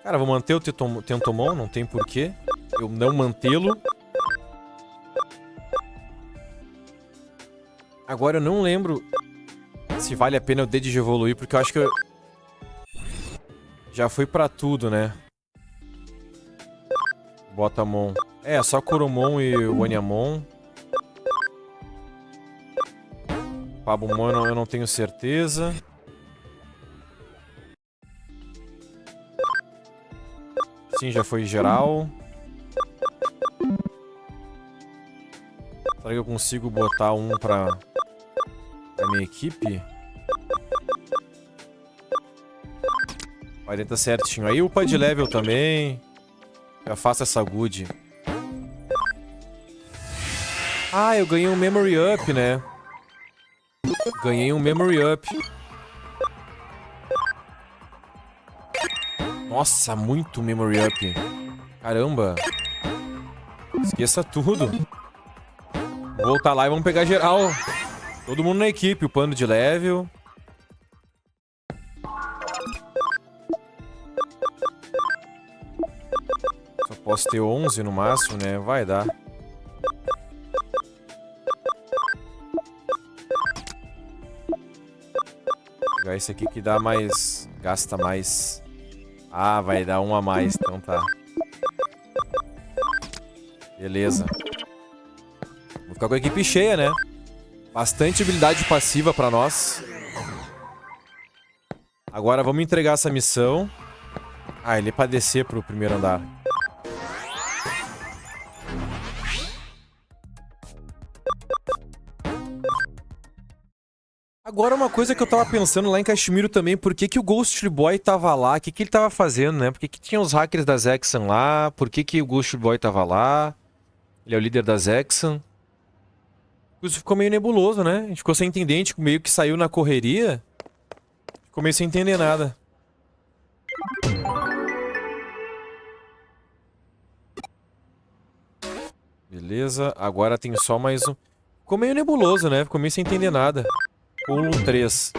Cara, vou manter o Tentomon, não tem porquê eu não mantê-lo. Agora eu não lembro se vale a pena eu Digivoluir, porque eu acho que eu... já fui pra tudo, né? Botamon. É, só Coromon e o Oniamon. Pabumon eu não tenho certeza. Sim, já foi geral. Será que eu consigo botar um pra minha equipe? 40 certinho. Aí upa de level também. Já faço essa good. Ah, eu ganhei um Memory Up, né? Ganhei um Memory Up. Nossa, muito Memory Up. Caramba. Esqueça tudo. Vou voltar lá e vamos pegar geral. Todo mundo na equipe, upando de level. Só posso ter 11 no máximo, né? Vai dar. Vou pegar esse aqui que dá mais... Gasta mais. Ah, vai dar um a mais, então tá. Beleza. Vou ficar com a equipe cheia, né? Bastante habilidade passiva pra nós. Agora vamos entregar essa missão. Ah, ele é pra descer pro primeiro andar. Agora uma coisa que eu tava pensando lá em Cashmere também, por que que o Ghost Boy tava lá? O que que ele tava fazendo, né? Por que que tinha os hackers da Zexan lá? Por que que o Ghost Boy tava lá? Ele é o líder da Zexan. Isso ficou meio nebuloso, né? A gente ficou sem entender, a gente meio que saiu na correria. Ficou meio sem entender nada. Beleza, agora tem só mais um. Ficou meio nebuloso, né? Ficou meio sem entender nada. Pulo 3.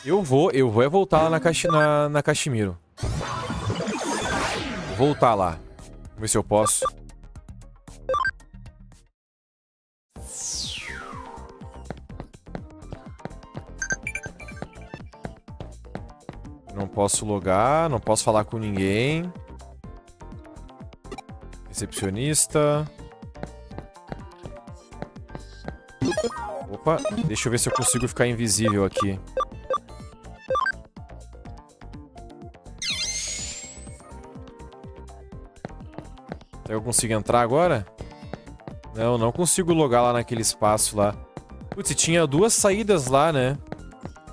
Eu vou voltar lá na Cashmere. Vou voltar lá. Vamos ver se eu posso. Não posso logar, não posso falar com ninguém. Recepcionista. Opa, deixa eu ver se eu consigo ficar invisível aqui. Será que eu consigo entrar agora? Não, não consigo logar lá naquele espaço lá. Putz, tinha duas saídas lá, né?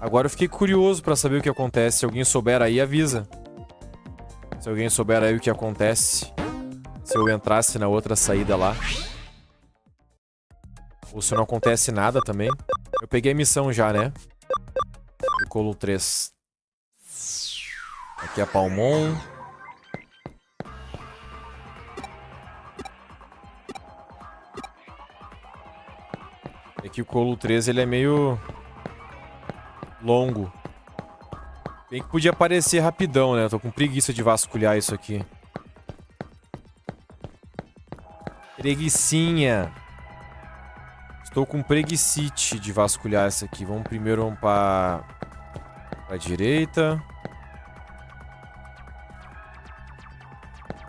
Agora eu fiquei curioso pra saber o que acontece. Se alguém souber aí, avisa. Se alguém souber aí o que acontece. Se eu entrasse na outra saída lá. Ou se não acontece nada também. Eu peguei a missão já, né? Do Colo 3. Aqui é a Palmon. É que o Colo 3 ele é meio... longo. Bem que podia aparecer rapidão, né? Eu tô com preguiça de vasculhar isso aqui. Preguicinha. Estou com preguicite de vasculhar essa aqui. Vamos primeiro pra direita.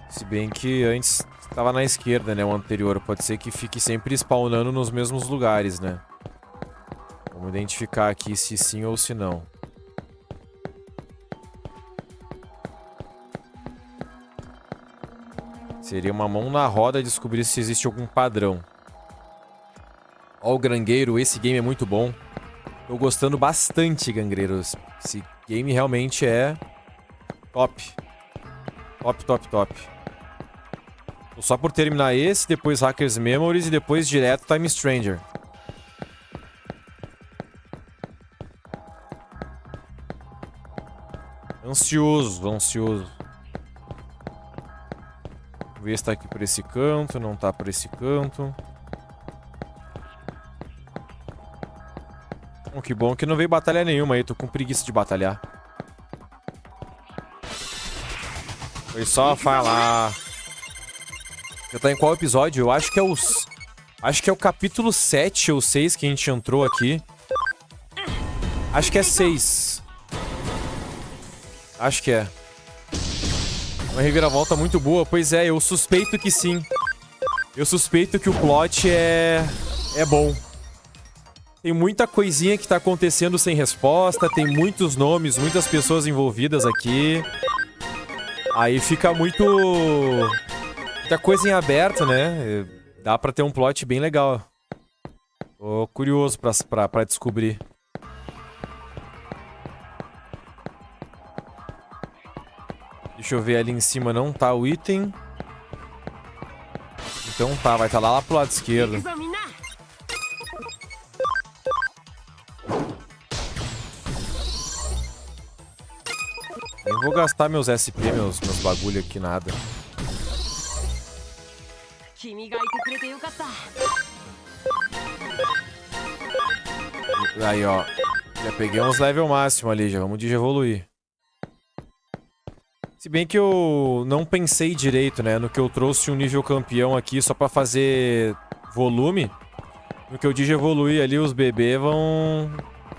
Se bem que antes estava na esquerda, né? O anterior. Pode ser que fique sempre spawnando nos mesmos lugares, né? Vamos identificar aqui se sim ou se não. Seria uma mão na roda descobrir se existe algum padrão. Ó o Grangueiro, esse game é muito bom. Tô gostando bastante, Gangreiros. Esse game realmente é top. Top, top, top. Tô só por terminar esse, depois Hackers Memories e depois direto Time Stranger. Ansioso, ansioso. Vou ver se tá aqui por esse canto, não tá por esse canto. Que bom que não veio batalha nenhuma aí, tô com preguiça de batalhar. Foi só falar. Já tá em qual episódio? Eu acho que é os... Acho que é o capítulo 7 ou 6 que a gente entrou aqui. Acho que é 6. Acho que é. Uma reviravolta muito boa. Pois é, eu suspeito que sim. Eu suspeito que o plot é bom. Tem muita coisinha que tá acontecendo sem resposta, tem muitos nomes, muitas pessoas envolvidas aqui. Aí fica muita coisa em aberto, né? Dá pra ter um plot bem legal. Tô curioso pra descobrir. Deixa eu ver, ali em cima não tá o item. Então tá, vai estar lá pro lado esquerdo. Nem vou gastar meus SP, meus bagulho aqui, nada. Aí, ó. Já peguei uns level máximo ali, já vamos de evoluir. Se bem que eu não pensei direito, né? No que eu trouxe um nível campeão aqui só pra fazer volume. No que eu digi evoluir ali, os bebês vão...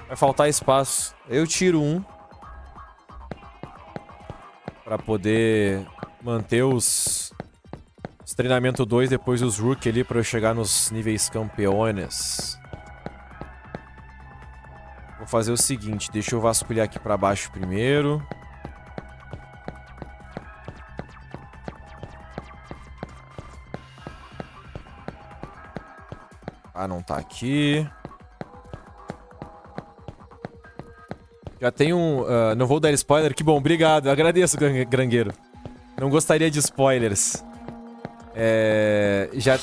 Vai faltar espaço. Eu tiro um. Pra poder manter os treinamento 2, depois os Rook ali pra eu chegar nos níveis campeões. Vou fazer o seguinte, deixa eu vasculhar aqui pra baixo primeiro. Ah, não tá aqui. Já tem um... não vou dar spoiler. Que bom, obrigado. Agradeço, Grangueiro. Não gostaria de spoilers.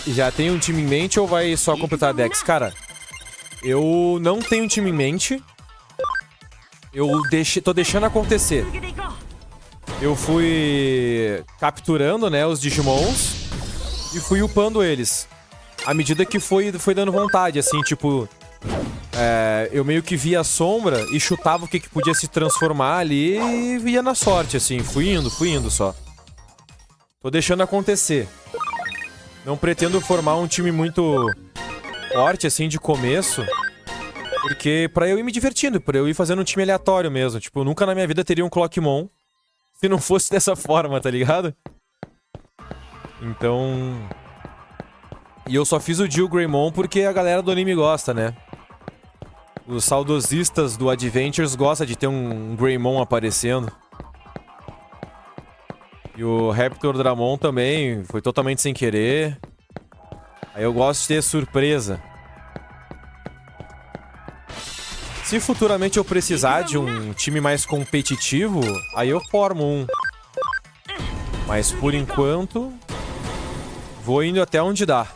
Já tem um time em mente ou vai só completar a Dex? Cara, eu não tenho um time em mente. Tô deixando acontecer. Eu fui capturando, né, os Digimons e fui upando eles. À medida que foi dando vontade, assim, tipo... eu meio que via a sombra e chutava o que podia se transformar ali e via na sorte, assim. Fui indo só. Tô deixando acontecer. Não pretendo formar um time muito forte, assim, de começo. Porque pra eu ir me divertindo, pra eu ir fazendo um time aleatório mesmo. Tipo, eu nunca na minha vida teria um Clockmon se não fosse dessa forma, tá ligado? Então... E eu só fiz o Jill Greymon porque a galera do anime gosta, né? Os saudosistas do Adventures gostam de ter um Greymon aparecendo. E o Raptor Dramon também foi totalmente sem querer. Aí eu gosto de ter surpresa. Se futuramente eu precisar de um time mais competitivo, aí eu formo um. Mas por enquanto, vou indo até onde dá.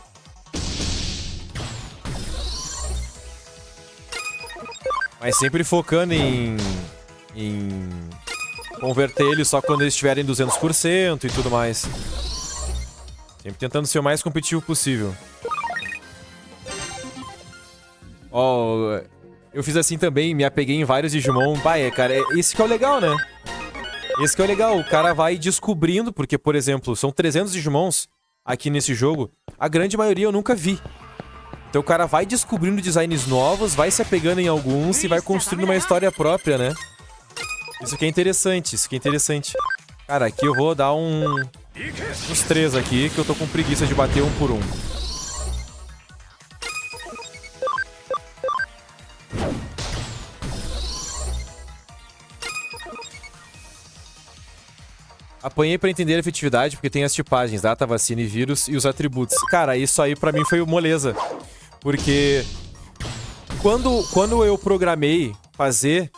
Mas sempre focando em converter eles só quando eles estiverem 200% e tudo mais. Sempre tentando ser o mais competitivo possível. Ó, eu fiz assim também, me apeguei em vários Digimon. Pai, cara, esse que é o legal, né? Esse que é o legal, o cara vai descobrindo, porque, por exemplo, são 300 Digimons aqui nesse jogo. A grande maioria eu nunca vi. Então o cara vai descobrindo designs novos, vai se apegando em alguns e vai construindo uma história própria, né? Isso que é interessante, isso que é interessante. Cara, aqui eu vou dar uns 3 aqui, que eu tô com preguiça de bater um por um. Apanhei pra entender a efetividade, porque tem as tipagens, data, vacina e vírus, e os atributos. Cara, isso aí pra mim foi moleza. Porque quando eu programei fazer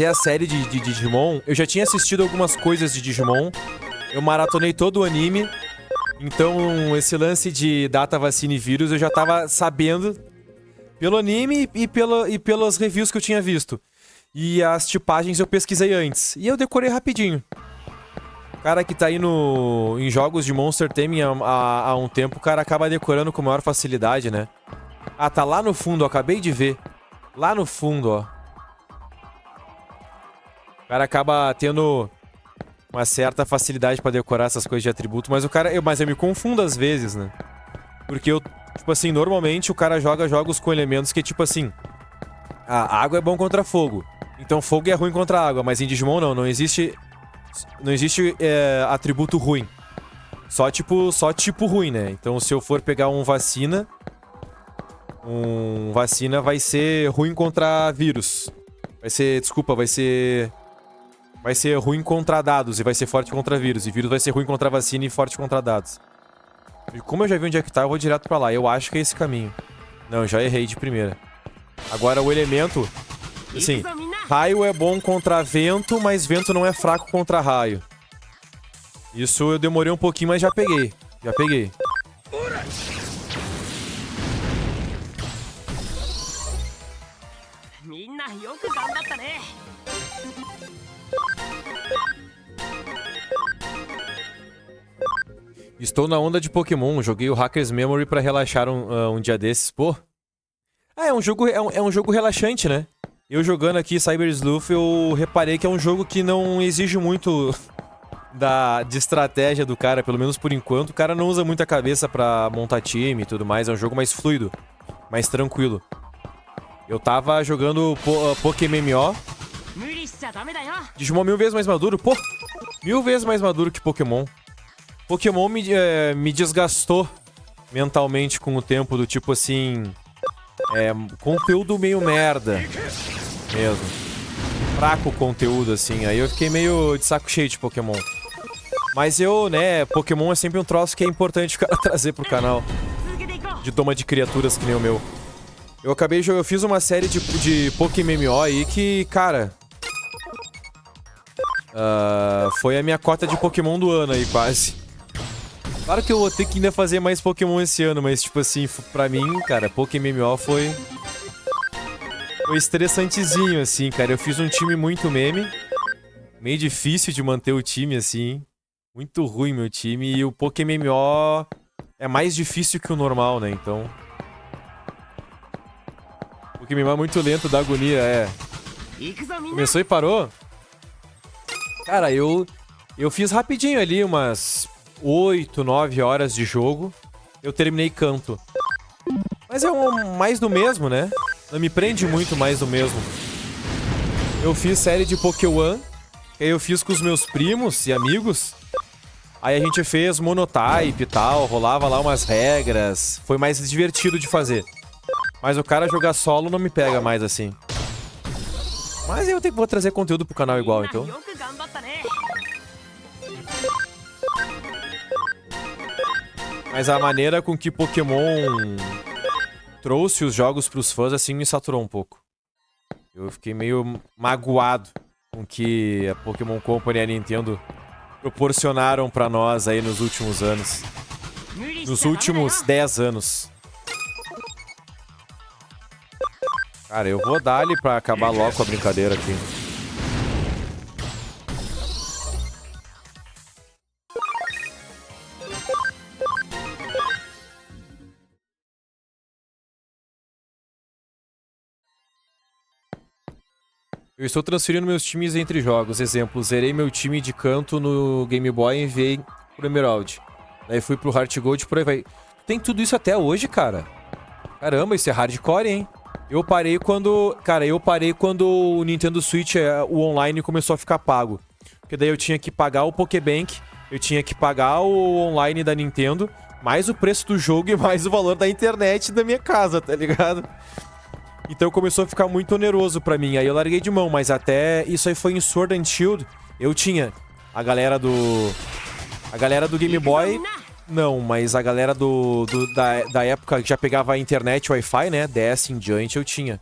a série de Digimon, eu já tinha assistido algumas coisas de Digimon, eu maratonei todo o anime, então esse lance de data, vacina e vírus eu já tava sabendo pelo anime e pelas reviews que eu tinha visto. E as tipagens eu pesquisei antes, e eu decorei rapidinho. O cara que tá aí em jogos de Monster Taming há um tempo, o cara acaba decorando com maior facilidade, né? Ah, tá lá no fundo, ó, acabei de ver. Lá no fundo, ó. O cara acaba tendo uma certa facilidade pra decorar essas coisas de atributo, mas eu me confundo às vezes, né? Porque eu, tipo assim, normalmente o cara joga jogos com elementos que, tipo assim... A água é bom contra fogo. Então fogo é ruim contra água, mas em Digimon não existe... Não existe atributo ruim. Só tipo ruim, né? Então se eu for pegar um vacina, vacina vai ser ruim contra vírus. Desculpa, vai ser ruim contra dados e vai ser forte contra vírus. E vírus vai ser ruim contra vacina e forte contra dados. E como eu já vi onde é que tá, eu vou direto pra lá. Eu acho que é esse caminho. Não, já errei de primeira. Agora o elemento... Assim, raio é bom contra vento, mas vento não é fraco contra raio. Isso eu demorei um pouquinho, mas já peguei. Já peguei. Estou na onda de Pokémon. Joguei o Hackers Memory pra relaxar um dia desses. Pô. Ah, é um jogo relaxante, né? Eu jogando aqui Cyber Sleuth, eu reparei que é um jogo que não exige muito de estratégia do cara, pelo menos por enquanto. O cara não usa muita cabeça pra montar time e tudo mais. É um jogo mais fluido, mais tranquilo. Eu tava jogando PokéMMO. Digimon 1000 vezes mais maduro. Pô, 1000 vezes mais maduro que Pokémon. Pokémon me desgastou mentalmente com o tempo, do tipo assim... conteúdo meio merda mesmo. Fraco conteúdo, assim. Aí eu fiquei meio de saco cheio de Pokémon. Mas Pokémon é sempre um troço que é importante o cara trazer pro canal. De doma de criaturas que nem o meu. Eu fiz uma série de PokéMMO aí que, cara... foi a minha cota de Pokémon do ano aí, quase. Claro que eu vou ter que ainda fazer mais Pokémon esse ano, mas, tipo assim, pra mim, cara, PokéMMO foi estressantezinho, assim, cara. Eu fiz um time muito meme. Meio difícil de manter o time, assim. Muito ruim meu time. E o PokéMMO é mais difícil que o normal, né? Então... O PokéMMO é muito lento, dá agonia, Começou e parou? Cara, eu fiz rapidinho ali, umas 8, 9 horas de jogo. Eu terminei Kanto. Mas é mais do mesmo, né? Não me prende muito mais do mesmo. Eu fiz série de Pokémon. Que aí eu fiz com os meus primos e amigos. Aí a gente fez monotype e tal. Rolava lá umas regras. Foi mais divertido de fazer. Mas o cara jogar solo não me pega mais assim. Mas eu vou trazer conteúdo pro canal igual, então. Mas a maneira com que Pokémon trouxe os jogos pros fãs, assim, me saturou um pouco. Eu fiquei meio magoado com que a Pokémon Company e a Nintendo proporcionaram pra nós aí nos últimos anos. Nos últimos 10 anos. Cara, eu vou dar ali pra acabar logo com a brincadeira aqui. Eu estou transferindo meus times entre jogos. Exemplo, zerei meu time de Kanto no Game Boy e enviei pro Emerald. Daí fui pro Heart Gold e por aí vai. Tem tudo isso até hoje, cara. Caramba, isso é hardcore, hein? Eu parei quando... Cara, eu parei quando o Nintendo Switch, o online, começou a ficar pago. Porque daí eu tinha que pagar o Pokébank, eu tinha que pagar o online da Nintendo, mais o preço do jogo e mais o valor da internet da minha casa, tá ligado? Então começou a ficar muito oneroso pra mim. Aí eu larguei de mão, mas até... Isso aí foi em Sword and Shield. Eu tinha a galera do... A galera do Game Boy... Não, mas a galera da época que já pegava a internet, Wi-Fi, né? DS em diante, eu tinha.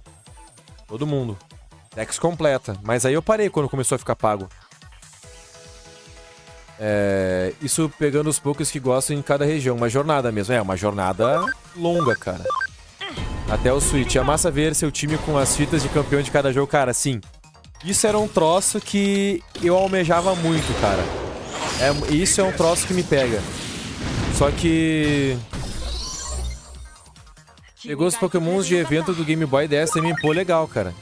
Todo mundo. Dex completa. Mas aí eu parei quando começou a ficar pago. Isso pegando os poucos que gostam em cada região. Uma jornada mesmo. É, uma jornada longa, cara. Até o Switch. É massa ver seu time com as fitas de campeão de cada jogo. Cara, sim. Isso era um troço que eu almejava muito, cara. Isso é um troço que me pega. Só que... Pegou os Pokémons de evento do Game Boy DS também, pô, legal, cara.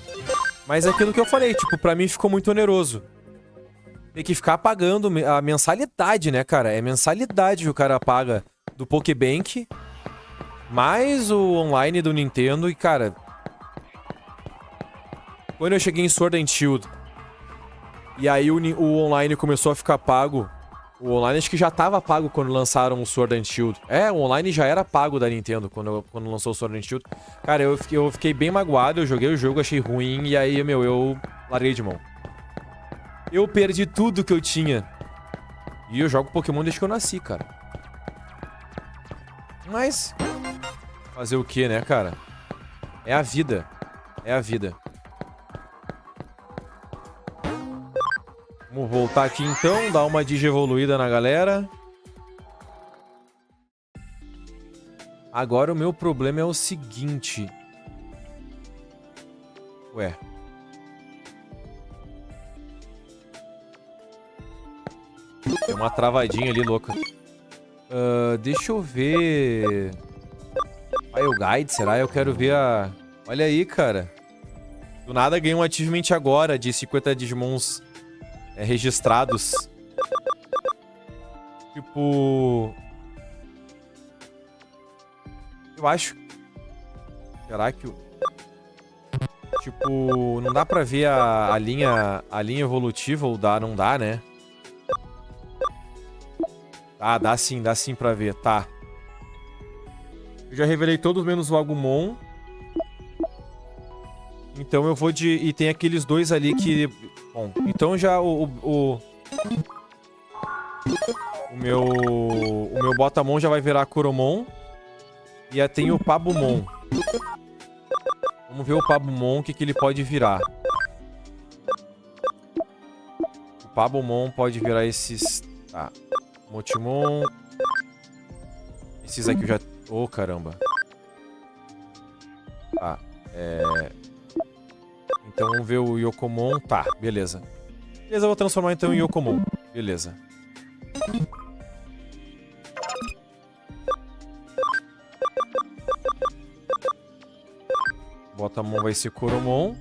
Mas é aquilo que eu falei, tipo, pra mim ficou muito oneroso. Tem que ficar pagando a mensalidade, né, cara? É mensalidade que o cara paga do Pokébank, mais o online do Nintendo e, cara... Quando eu cheguei em Sword and Shield, e aí o online começou a ficar pago O online acho que já tava pago quando lançaram o Sword and Shield. É, o online já era pago da Nintendo quando lançou o Sword and Shield. Cara, eu fiquei bem magoado, eu joguei o jogo, achei ruim, e aí, meu, eu larguei de mão. Eu perdi tudo que eu tinha. E eu jogo Pokémon desde que eu nasci, cara. Mas... fazer o quê, né, cara? É a vida. É a vida. Vamos voltar aqui então, dar uma digievoluída na galera. Agora o meu problema é o seguinte. Ué. Tem uma travadinha ali, louca. Deixa eu ver... File Guide, será? Eu quero ver a... Olha aí, cara. Do nada ganhei um achievement agora de 50 Digimons registrados. Tipo... Eu acho... Será que... Tipo... Não dá pra ver a linha evolutiva ou dá? Não dá, né? Ah, dá sim pra ver. Tá. Eu já revelei todos menos o Agumon. Então eu vou de... E tem aqueles dois ali que... Bom, então já o meu Botamon já vai virar Kuromon. E aí tem o Pabumon. Vamos ver o Pabumon, o que ele pode virar. O Pabumon pode virar esses... Tá. Motimon. Esses aqui eu já... Oh, caramba. Tá. Então vamos ver o Yokomon. Tá, beleza. Beleza, eu vou transformar então em Yokomon. Beleza. Botamon vai ser Kuromon.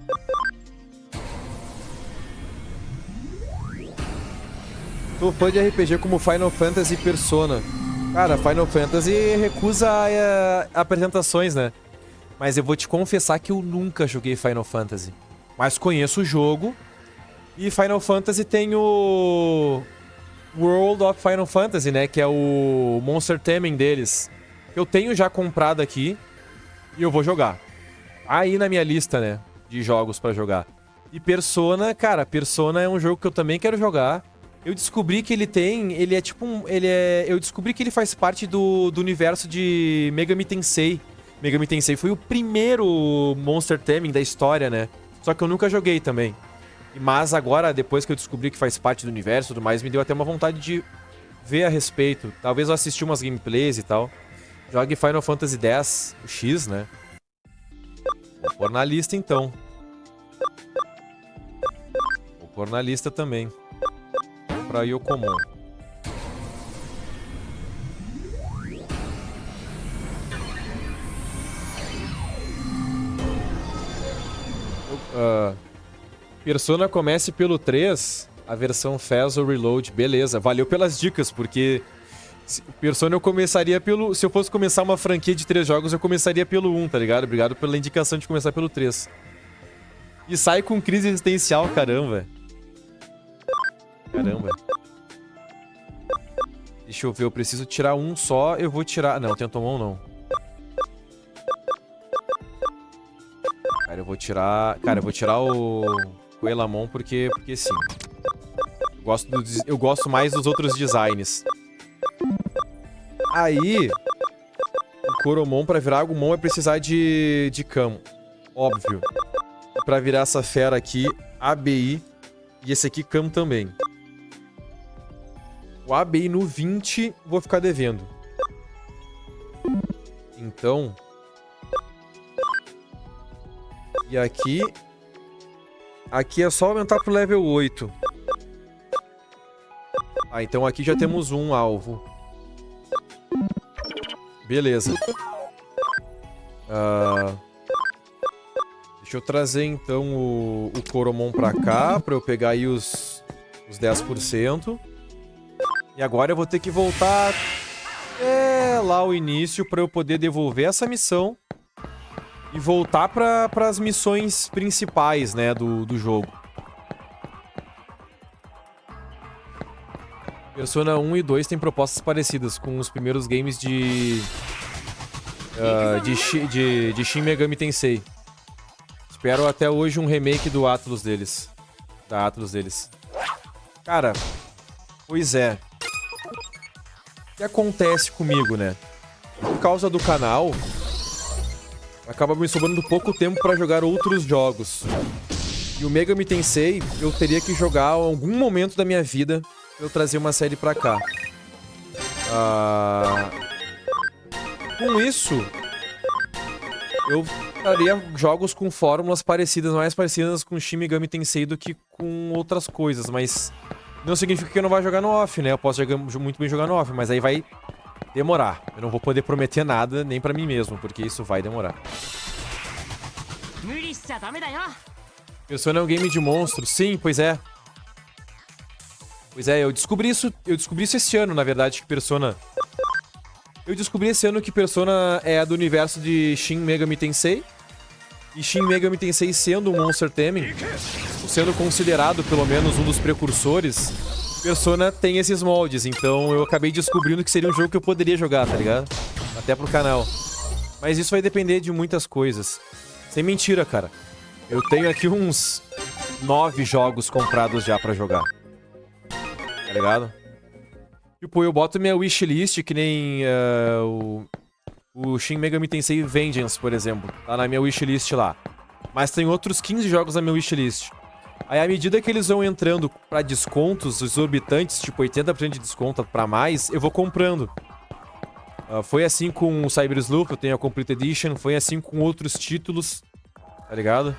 Tô fã de RPG como Final Fantasy e Persona. Cara, Final Fantasy recusa apresentações, né? Mas eu vou te confessar que eu nunca joguei Final Fantasy. Mas conheço o jogo. E Final Fantasy tem o... World of Final Fantasy, né? Que é o Monster Theme deles. Eu tenho já comprado aqui. E eu vou jogar. Aí na minha lista, né? De jogos pra jogar. E Persona, cara, Persona é um jogo que eu também quero jogar. Eu descobri que ele tem... Ele é tipo um... Eu descobri que ele faz parte do universo de Megami Tensei. Megami Tensei foi o primeiro Monster Theme da história, né? Só que eu nunca joguei também. Mas agora, depois que eu descobri que faz parte do universo e tudo mais, me deu até uma vontade de ver a respeito. Talvez eu assistir umas gameplays e tal. Jogue Final Fantasy X, o X, né? Vou pôr na lista, então. Vou pôr na lista também. Pra Yokomon. Persona comece pelo 3, a versão FES ou Reload. Beleza, valeu pelas dicas, porque Persona eu começaria pelo... Se eu fosse começar uma franquia de 3 jogos, eu começaria pelo 1, tá ligado? Obrigado pela indicação de começar pelo 3. E sai com crise existencial, caramba. Caramba. Deixa eu ver, eu preciso tirar um só, eu vou tirar... Não, Tentomon não. Cara, eu vou tirar... Cara, eu vou tirar o Elamon porque sim. Eu gosto mais dos outros designs. Aí... O Koromon, pra virar Agumon, vai precisar de Camo. Óbvio. E pra virar essa fera aqui, ABI. E esse aqui, Camo também. O ABI no 20, vou ficar devendo. Então... E aqui... Aqui é só aumentar pro level 8. Ah, então aqui já temos um alvo. Beleza. Deixa eu trazer então o Koromon pra cá, pra eu pegar aí os 10%. E agora eu vou ter que voltar até lá o início pra eu poder devolver essa missão. E voltar para as missões principais, né, do jogo. Persona 1 e 2 tem propostas parecidas com os primeiros games de Shin Megami Tensei. Espero até hoje um remake do Atlus deles. Da Atlus deles. Cara, pois é. O que acontece comigo, né? Por causa do canal, acaba me sobrando pouco tempo pra jogar outros jogos. E o Megami Tensei, eu teria que jogar em algum momento da minha vida pra eu trazer uma série pra cá. Com isso, eu faria jogos com fórmulas parecidas, mais parecidas com Shin Megami Tensei do que com outras coisas, mas não significa que eu não vá jogar no off, né? Eu posso muito bem jogar no off, mas aí vai demorar. Eu não vou poder prometer nada, nem pra mim mesmo, porque isso vai demorar. Persona é um game de monstros. Sim, pois é. Pois é, eu descobri isso esse ano, na verdade, que Persona... Eu descobri esse ano que Persona é do universo de Shin Megami Tensei. E Shin Megami Tensei sendo um Monster Theme, sendo considerado pelo menos um dos precursores, Persona tem esses moldes. Então eu acabei descobrindo que seria um jogo que eu poderia jogar, tá ligado? Até pro canal. Mas isso vai depender de muitas coisas. Sem mentira, cara. Eu tenho aqui uns 9 jogos comprados já pra jogar. Tá ligado? Tipo, eu boto minha wishlist, que nem o Shin Megami Tensei Vengeance, por exemplo. Tá na minha wishlist lá. Mas tem outros 15 jogos na minha wishlist. Aí, à medida que eles vão entrando pra descontos exorbitantes, tipo 80% de desconto pra mais, eu vou comprando. Foi assim com o Cyber Sleuth, eu tenho a Complete Edition. Foi assim com outros títulos, tá ligado?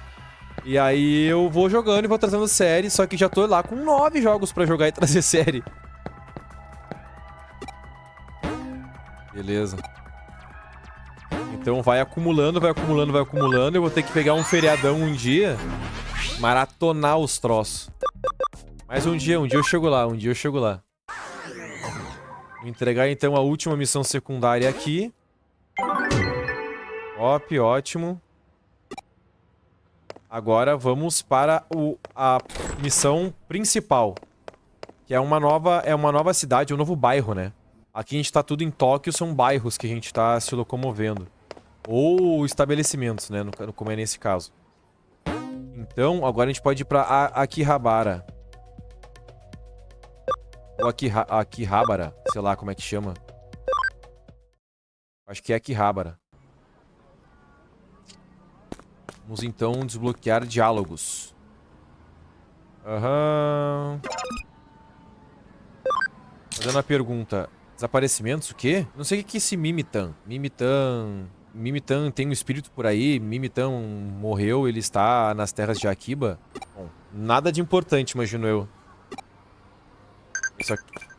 E aí eu vou jogando e vou trazendo série, só que já tô lá com 9 jogos pra jogar e trazer série. Beleza. Então vai acumulando, vai acumulando, vai acumulando. Eu vou ter que pegar um feriadão um dia, maratonar os troços. Mas um dia eu chego lá, um dia eu chego lá. Vou entregar então a última missão secundária aqui. Ótimo. Agora vamos para a missão principal. Que é uma nova cidade, um novo bairro, né? Aqui a gente tá tudo em Tóquio, são bairros que a gente tá se locomovendo. Ou estabelecimentos, né? Como é nesse caso. Então, agora a gente pode ir pra Akihabara. Ou Akihabara, sei lá como é que chama. Acho que é Akihabara. Vamos então desbloquear diálogos. Fazendo a pergunta. Desaparecimentos, o quê? Não sei o que é esse Mimitan. Mimitan tem um espírito por aí. Mimitan morreu, ele está nas terras de Akiba. Bom, nada de importante, imagino eu.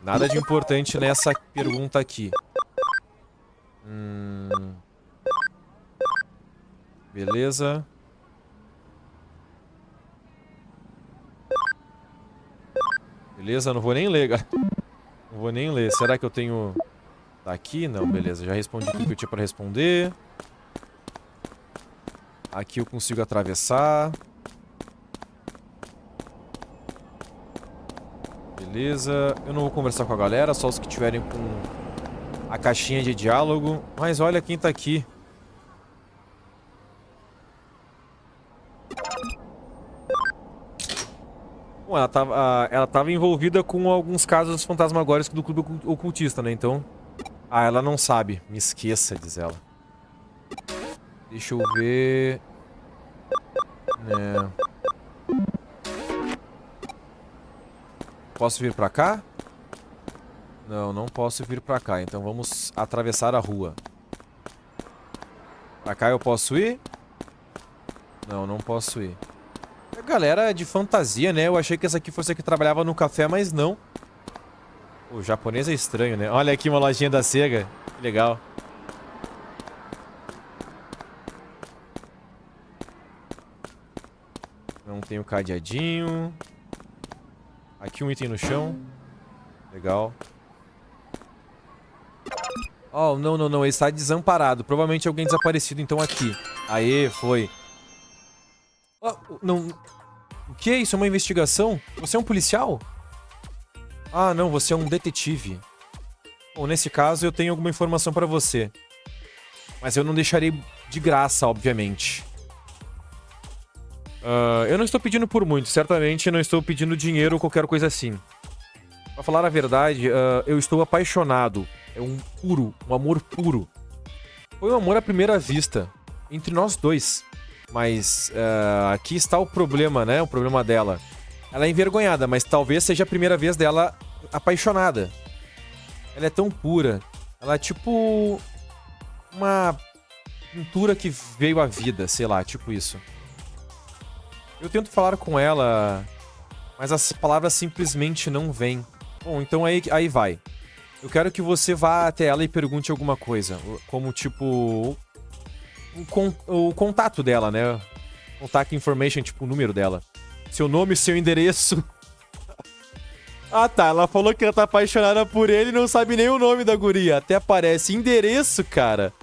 Nada de importante nessa pergunta aqui. Beleza. Beleza, não vou nem ler, cara. Não vou nem ler. Será que eu tenho... Tá aqui? Não, beleza. Já respondi tudo que eu tinha pra responder. Aqui eu consigo atravessar. Beleza. Eu não vou conversar com a galera, só os que tiverem com a caixinha de diálogo. Mas olha quem tá aqui. Bom, ela tava envolvida com alguns casos fantasmagóricos do clube ocultista, né? Então... ela não sabe. Me esqueça, diz ela. Deixa eu ver... Posso vir pra cá? Não, não posso vir pra cá. Então vamos atravessar a rua. Pra cá eu posso ir? Não, não posso ir. A galera de fantasia, né? Eu achei que essa aqui fosse a que trabalhava no café, mas não. O japonês é estranho, né? Olha aqui uma lojinha da Sega. Que legal. Não tem o cadeadinho. Aqui um item no chão. Legal. Oh, não, não, não. Ele está desamparado. Provavelmente alguém desaparecido, então aqui. Aê, foi. Oh, não... O que é isso? É uma investigação? Você é um policial? Ah, não, você é um detetive. Bom, nesse caso eu tenho alguma informação pra você. Mas eu não deixarei de graça, obviamente. Eu não estou pedindo por muito, certamente não estou pedindo dinheiro ou qualquer coisa assim. Pra falar a verdade, eu estou apaixonado. É um amor puro. Foi um amor à primeira vista, entre nós dois. Mas aqui está o problema, né? O problema dela. Ela é envergonhada, mas talvez seja a primeira vez dela apaixonada. Ela é tão pura. Ela é tipo uma pintura que veio à vida, sei lá, tipo isso. Eu tento falar com ela, mas as palavras simplesmente não vêm. Bom, então aí vai. Eu quero que você vá até ela e pergunte alguma coisa. Como, tipo... O contato dela, né? Contact information, tipo o número dela. Seu nome, seu endereço. Ah, tá. Ela falou que ela tá apaixonada por ele e não sabe nem o nome da guria. Até aparece endereço, cara.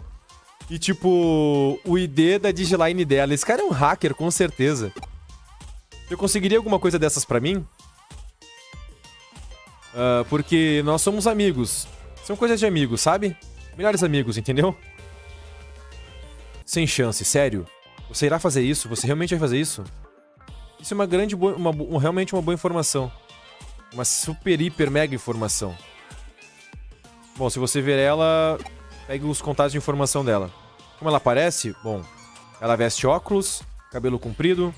E, tipo, o ID da Digiline dela. Esse cara é um hacker, com certeza. Você conseguiria alguma coisa dessas pra mim? Porque nós somos amigos. São coisas de amigos, sabe? Melhores amigos, entendeu? Sem chance, sério. Você irá fazer isso? Você realmente vai fazer isso? Isso é uma grande, realmente uma boa informação. Uma super, hiper, mega informação. Bom, se você ver ela, pegue os contatos de informação dela. Como ela aparece? Bom, ela veste óculos, cabelo comprido.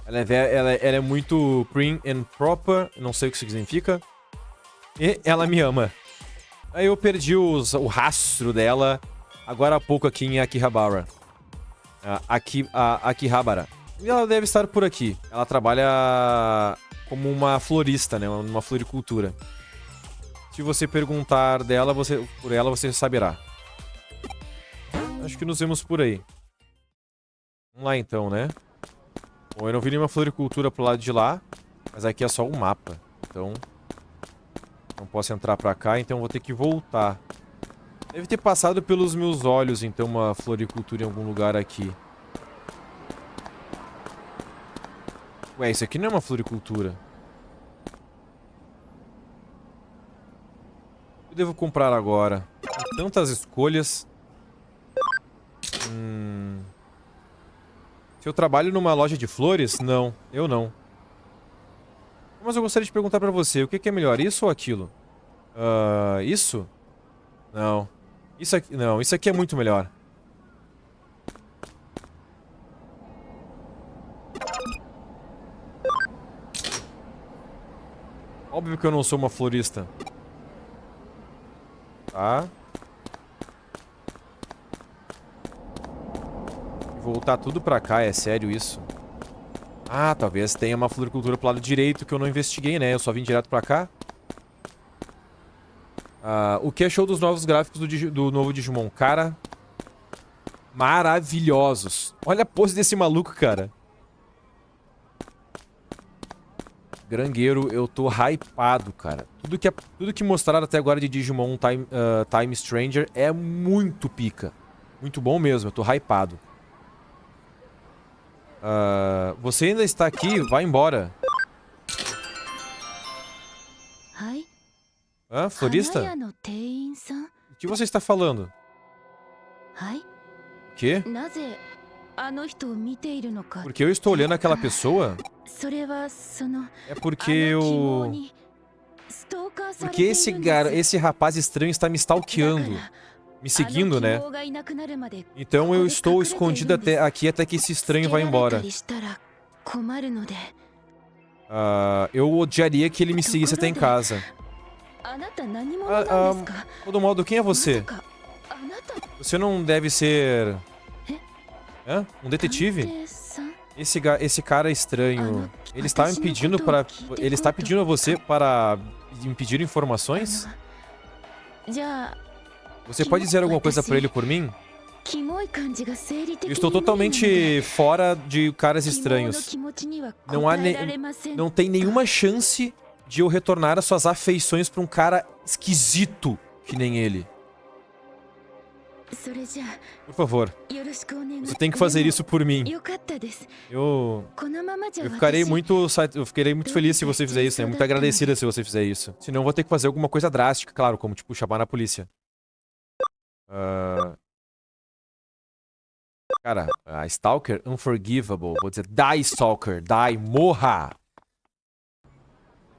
Ela é muito prim and proper, não sei o que isso significa. E ela me ama. Aí eu perdi o rastro dela agora há pouco aqui em Akihabara. Akihabara. E ela deve estar por aqui. Ela trabalha como uma florista, né? Uma floricultura. Se você perguntar dela, por ela, você saberá. Acho que nos vemos por aí. Vamos lá então, né? Bom, eu não vi nenhuma floricultura pro lado de lá, mas aqui é só um mapa. Então, não posso entrar pra cá, então vou ter que voltar. Deve ter passado pelos meus olhos, então, uma floricultura em algum lugar aqui. Ué, isso aqui não é uma floricultura. O que eu devo comprar agora? Tem tantas escolhas. Se eu trabalho numa loja de flores? Não, eu não. Mas eu gostaria de perguntar pra você, o que é melhor, isso ou aquilo? Isso? Não. Isso aqui, não, isso aqui é muito melhor. Óbvio que eu não sou uma florista. Tá. Voltar tudo pra cá, é sério isso? Ah, talvez tenha uma floricultura pro lado direito que eu não investiguei, né? Eu só vim direto pra cá. O que achou dos novos gráficos do novo Digimon? Cara, maravilhosos. Olha a pose desse maluco, cara. Grangueiro, eu tô hypado, cara. Tudo que mostraram até agora de Digimon Time Stranger é muito pica. Muito bom mesmo, eu tô hypado. Você ainda está aqui? Vai embora. Hã? Florista? O que você está falando? O quê? Porque eu estou olhando aquela pessoa? É porque eu... Porque esse rapaz estranho está me stalkeando. Me seguindo, né? Então eu estou escondido aqui até que esse estranho vá embora. De eu odiaria que ele me seguisse até em casa. De todo modo, quem é você? Você não deve ser... Hã? Um detetive? Esse cara é estranho. Ele está me pedindo para... Ele está pedindo a você para impedir informações? Você pode dizer alguma coisa pra ele por mim? Eu estou totalmente fora de caras estranhos. Não tem nenhuma chance de eu retornar as suas afeições pra um cara esquisito que nem ele. Por favor, você tem que fazer isso por mim. Eu ficarei muito feliz se você fizer isso, né? Muito agradecida se você fizer isso. Senão eu vou ter que fazer alguma coisa drástica, claro, como, tipo, chamar na polícia. Cara, a Stalker, Unforgivable. Vou dizer, die, Stalker, die, morra!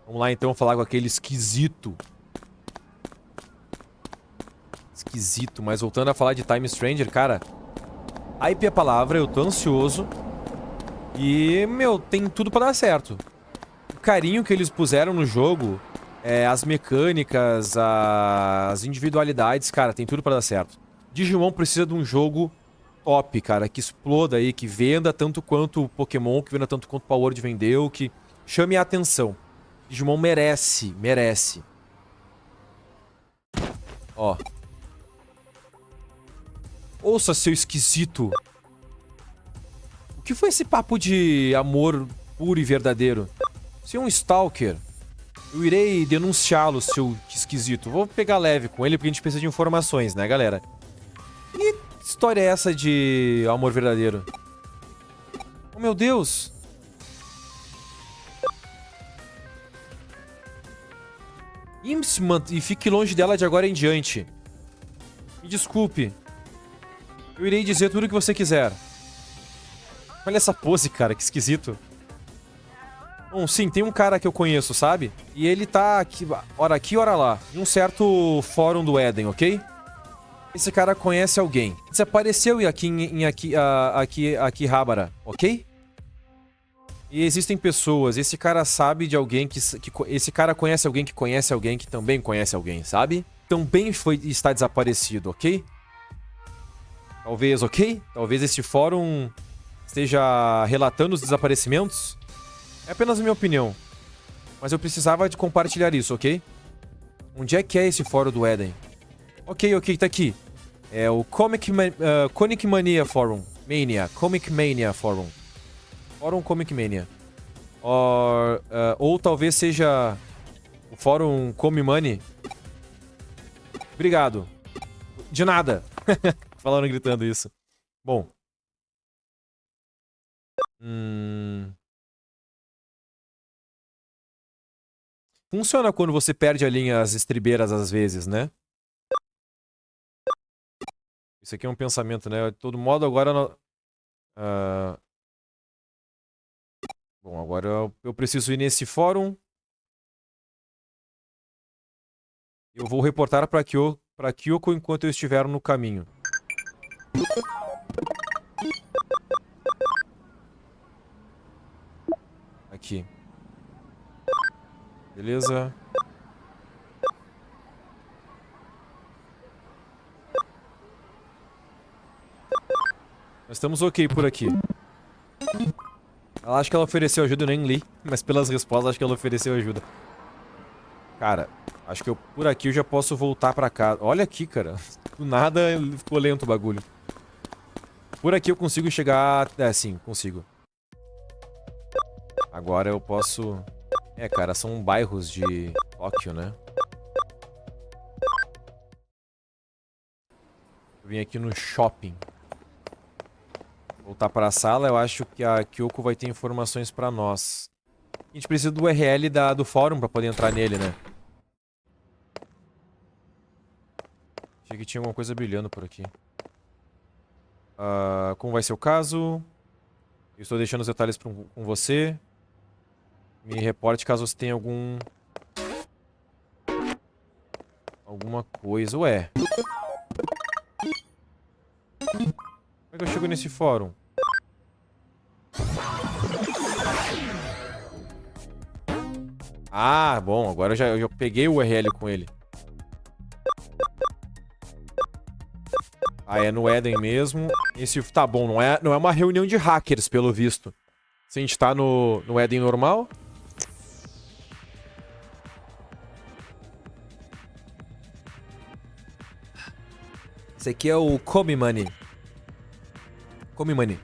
Vamos lá, então, falar com aquele esquisito. Esquisito, mas voltando a falar de Time Stranger, cara... Hype é a palavra, eu tô ansioso. E, meu, tem tudo pra dar certo. O carinho que eles puseram no jogo, as mecânicas, as individualidades, cara, tem tudo pra dar certo. Digimon precisa de um jogo top, cara, que exploda aí, que venda tanto quanto o Pokémon, que venda tanto quanto o Power vendeu, que chame a atenção. Digimon merece, merece. Ó. Ouça, seu esquisito. O que foi esse papo de amor puro e verdadeiro? Se é um stalker, eu irei denunciá-lo, seu esquisito. Vou pegar leve com ele porque a gente precisa de informações, né, galera? Que história é essa de amor verdadeiro? Oh, meu Deus! Imsman, e fique longe dela de agora em diante. Me desculpe. Eu irei dizer tudo o que você quiser. Olha essa pose, cara, que esquisito. Bom, sim, tem um cara que eu conheço, sabe? E ele tá aqui, ora lá, em um certo fórum do Éden, ok? Esse cara conhece alguém. Desapareceu aqui em Akihabara, ok? E existem pessoas, esse cara sabe de alguém esse cara conhece alguém que também conhece alguém, sabe? Também está desaparecido, ok? Talvez, ok? Talvez esse fórum esteja relatando os desaparecimentos. É apenas a minha opinião. Mas eu precisava de compartilhar isso, ok? Onde é que é esse fórum do Éden? Ok, tá aqui. É o Comic Mania Forum. Comic Mania Forum. Fórum Comic Mania. Ou talvez seja o Fórum Come Money. Obrigado. De nada. Falando gritando isso. Bom. Funciona quando você perde ali as estribeiras às vezes, né? Isso aqui é um pensamento, né? De todo modo, agora... Bom, agora eu preciso ir nesse fórum. Eu vou reportar para Kyoko enquanto eu estiver no caminho. Aqui. Beleza. Nós estamos ok por aqui. Ela acha que ela ofereceu ajuda, eu nem li. Mas pelas respostas, acho que ela ofereceu ajuda. Cara, acho que por aqui eu já posso voltar pra casa. Olha aqui, cara. Do nada ficou lento o bagulho. Por aqui eu consigo chegar... sim, consigo. Agora eu posso... cara, são bairros de Tóquio, né? Eu vim aqui no shopping. Voltar para a sala, eu acho que a Kyoko vai ter informações pra nós. A gente precisa do URL do fórum pra poder entrar nele, né? Achei que tinha alguma coisa brilhando por aqui. Como vai ser o caso? Eu estou deixando os detalhes com você. Me reporte caso você tenha alguma coisa. Ué. Como é que eu chego nesse fórum? Ah, bom, agora eu já peguei o URL com ele. É no Éden mesmo. Tá bom, não é uma reunião de hackers, pelo visto. Se a gente tá no Éden normal. Esse aqui é o Come Money. Come Money.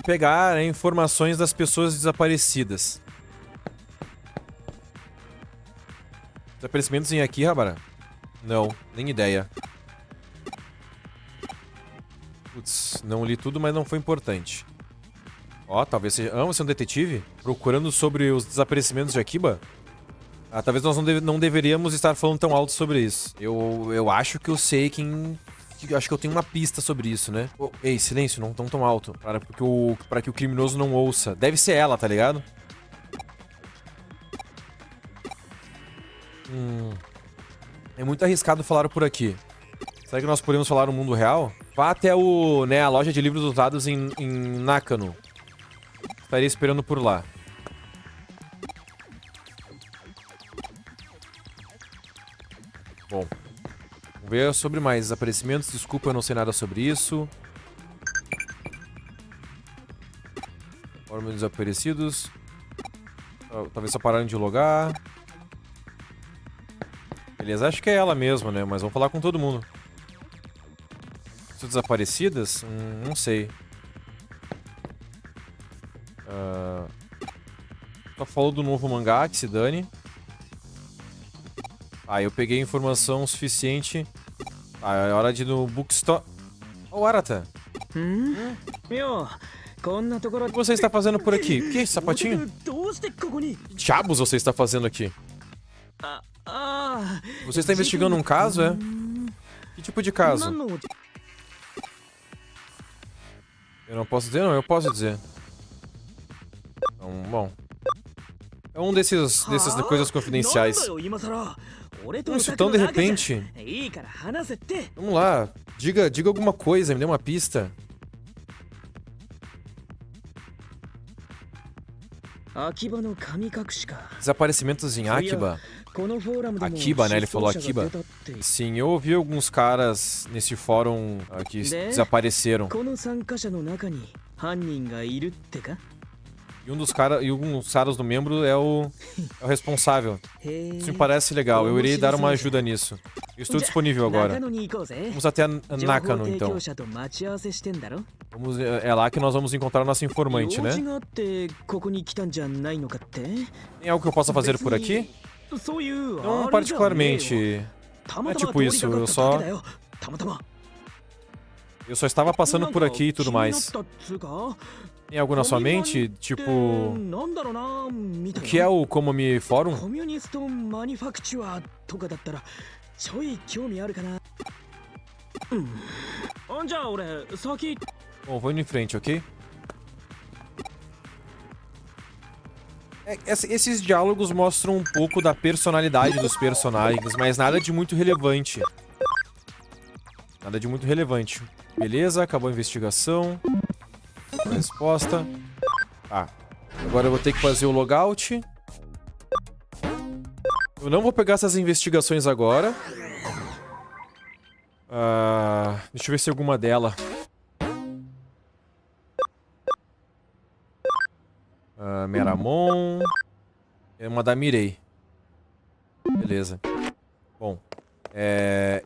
Pegar informações das pessoas desaparecidas. Desaparecimentos em Akihabara? Não, nem ideia. Putz, não li tudo, mas não foi importante. Ó, talvez seja... Ah, você é um detetive? Procurando sobre os desaparecimentos de Akiba? Ah, talvez nós não deveríamos estar falando tão alto sobre isso. Eu acho que eu sei quem... Eu acho que eu tenho uma pista sobre isso, né? Oh, ei, silêncio, não tão alto. Para que o criminoso não ouça. Deve ser ela, tá ligado? É muito arriscado falar por aqui. Será que nós podemos falar no mundo real? Vá até a loja de livros usados em Nakano. Estaria esperando por lá. Bom. Vamos ver sobre mais desaparecimentos. Desculpa, eu não sei nada sobre isso. Órgãos desaparecidos. Talvez só pararam de logar. Beleza, acho que é ela mesma, né? Mas vamos falar com todo mundo. Desaparecidas? Não sei. Só falou do novo mangá, que se dane. Ah, eu peguei informação suficiente. Ah, é hora de ir no bookstore. Ô, Arata. O que você está fazendo por aqui? O que é esse sapatinho? Que diabos você está fazendo aqui? Você está investigando um caso, é? Que tipo de caso? Eu não posso dizer, não. Eu posso dizer. Então, bom. É um dessas coisas confidenciais. Isso tão de repente. Vamos lá. Diga alguma coisa, me dê uma pista. Desaparecimentos em Akiba. Akiba, né? Ele falou Akiba. Sim, eu ouvi alguns caras nesse fórum que desapareceram. E alguns caras do membro é o responsável. Isso me parece legal, eu irei dar uma ajuda nisso. Eu estou disponível agora. Vamos até Nakano, então. É lá que nós vamos encontrar nosso informante, né? Tem algo que eu possa fazer por aqui? Não particularmente. Não é tipo isso, eu só estava passando por aqui e tudo mais. Tem algo na sua mente? Tipo... O que é o Komomi Forum? Bom, vou indo em frente, ok? Esses diálogos mostram um pouco da personalidade dos personagens, mas nada de muito relevante. Nada de muito relevante. Beleza, acabou a investigação. Resposta. Tá. Agora eu vou ter que fazer o logout. Eu não vou pegar essas investigações agora. Deixa eu ver se alguma dela. Meramon. É uma da Mirei. Beleza. Bom.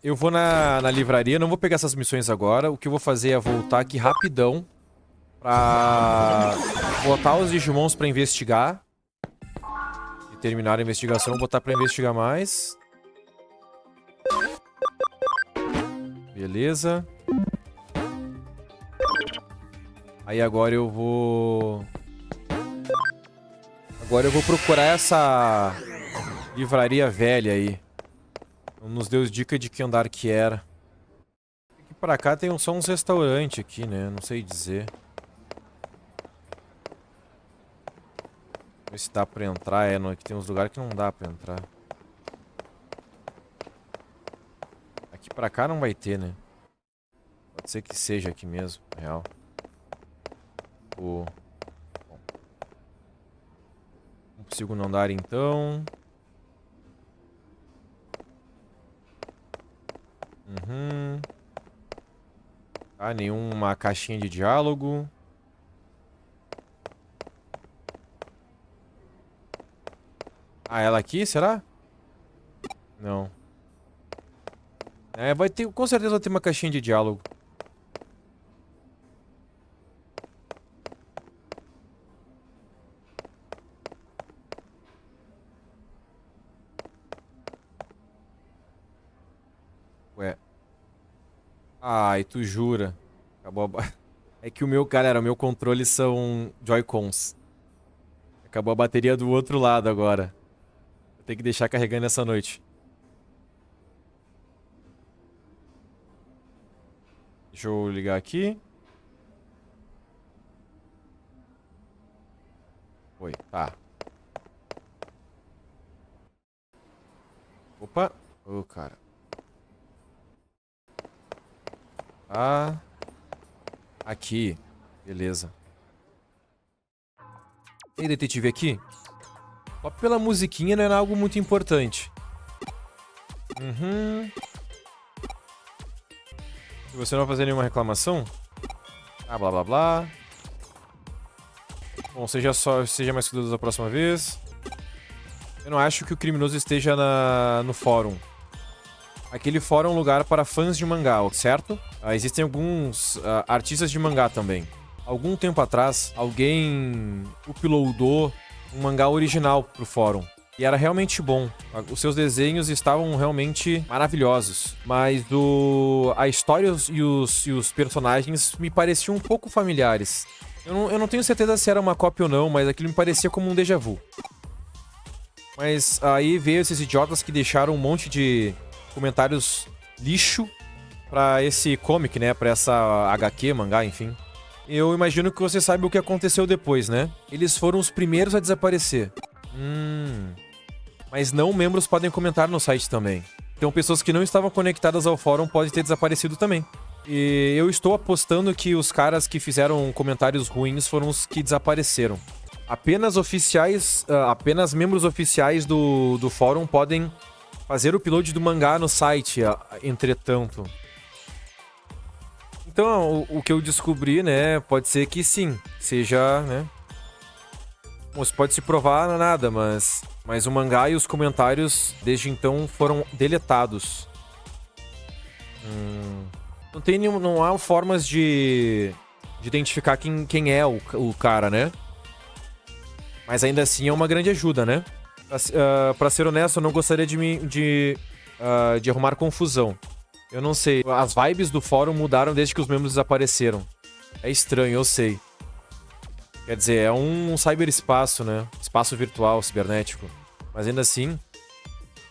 Eu vou na livraria. Não vou pegar essas missões agora. O que eu vou fazer é voltar aqui rapidão. Pra botar os Digimons pra investigar. E terminar a investigação, botar pra investigar mais. Beleza. Aí agora eu vou... Agora eu vou procurar essa livraria velha aí. Não nos deu dica de que andar que era. Aqui pra cá tem só uns restaurantes aqui, né? Não sei dizer. Ver se dá pra entrar. Aqui tem uns lugares que não dá pra entrar. Aqui pra cá não vai ter, né? Pode ser que seja aqui mesmo, na real. Bom. Não consigo não andar então. Nenhuma caixinha de diálogo. Ela aqui, será? Não. Vai ter, com certeza vai ter uma caixinha de diálogo. Ué. Ai, tu jura? Acabou É que o meu, galera, o meu controle são Joy-Cons. Acabou a bateria do outro lado agora. Vou ter que deixar carregando essa noite. Deixa eu ligar aqui. Foi, tá. Opa. Ô, cara. Tá. Aqui. Beleza. Tem detetive aqui? Só pela musiquinha não era algo muito importante. Se você não fazer nenhuma reclamação. Ah, blá blá blá. Bom, seja mais cuidadoso da próxima vez. Eu não acho que o criminoso esteja no fórum. Aquele fórum é um lugar para fãs de mangá, certo? Existem alguns artistas de mangá também. Algum tempo atrás, alguém uploadou um mangá original pro fórum. E era realmente bom. Os seus desenhos estavam realmente maravilhosos. Mas a história e os personagens me pareciam um pouco familiares. Eu não tenho certeza se era uma cópia ou não, mas aquilo me parecia como um déjà vu. Mas aí veio esses idiotas que deixaram um monte de comentários lixo pra esse comic, né? Pra essa HQ, mangá, enfim. Eu imagino que você sabe o que aconteceu depois, né? Eles foram os primeiros a desaparecer. Mas não membros podem comentar no site também. Então pessoas que não estavam conectadas ao fórum podem ter desaparecido também. E eu estou apostando que os caras que fizeram comentários ruins foram os que desapareceram. Apenas membros oficiais do fórum podem fazer o upload do mangá no site, entretanto. Então, o que eu descobri, né, pode ser que sim, seja, né... Bom, isso pode se provar nada, mas o mangá e os comentários, desde então, foram deletados. Não há formas de identificar quem é o cara, né? Mas ainda assim é uma grande ajuda, né? Pra ser honesto, eu não gostaria de arrumar confusão. Eu não sei. As vibes do fórum mudaram desde que os membros desapareceram. É estranho, eu sei. Quer dizer, é um cyberespaço, né? Espaço virtual, cibernético. Mas ainda assim,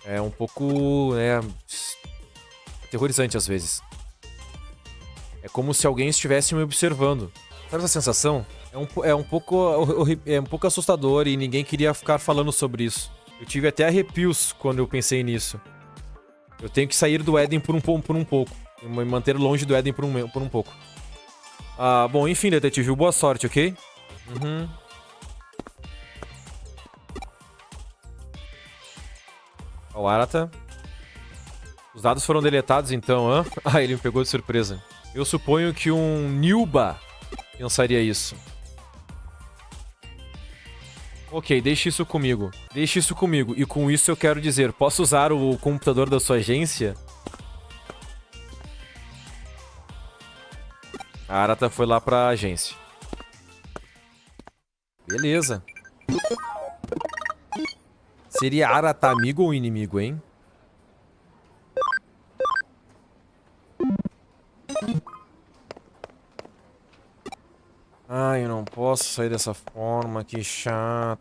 é um pouco, né, aterrorizante às vezes. É como se alguém estivesse me observando. Sabe essa sensação? É um pouco assustador e ninguém queria ficar falando sobre isso. Eu tive até arrepios quando eu pensei nisso. Eu tenho que sair do Éden por um pouco. E me manter longe do Éden por um pouco. Bom, enfim, detetive, boa sorte, ok? O Arata. Os dados foram deletados então, hã? Ele me pegou de surpresa. Eu suponho que um Nilba pensaria isso. Ok, deixe isso comigo. Deixe isso comigo. E com isso eu quero dizer, posso usar o computador da sua agência? A Arata foi lá pra agência. Beleza. Seria Arata amigo ou inimigo, hein? Ai, eu não posso sair dessa forma, que chato.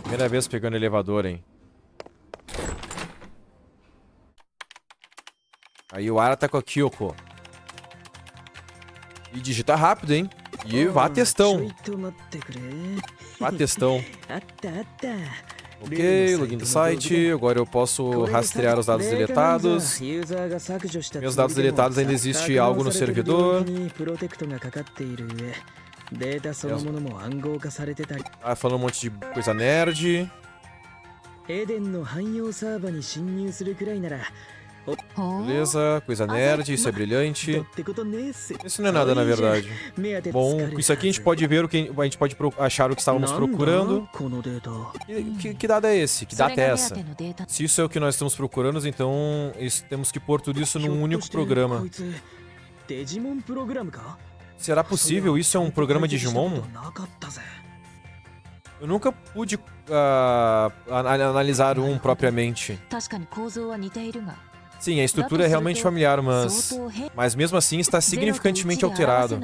Primeira vez pegando elevador, hein? Aí o Ara tá com a Kyoko. E digita rápido, hein? E vá textão. Vá textão. Ok, login do site. Agora eu posso rastrear os dados deletados. Meus dados deletados, ainda existe algo no servidor. Falando um monte de coisa nerd. Beleza, coisa nerd, isso é brilhante. Isso não é nada, na verdade. Bom, com isso aqui a gente pode ver a gente pode achar o que estávamos procurando. Que dado é esse? Que data é essa? Se isso é o que nós estamos procurando, então temos que pôr tudo isso num único programa. Será possível? Isso é um programa de Digimon? Eu nunca pude analisar um propriamente. Sim, a estrutura é realmente familiar, mas mesmo assim está significantemente alterado.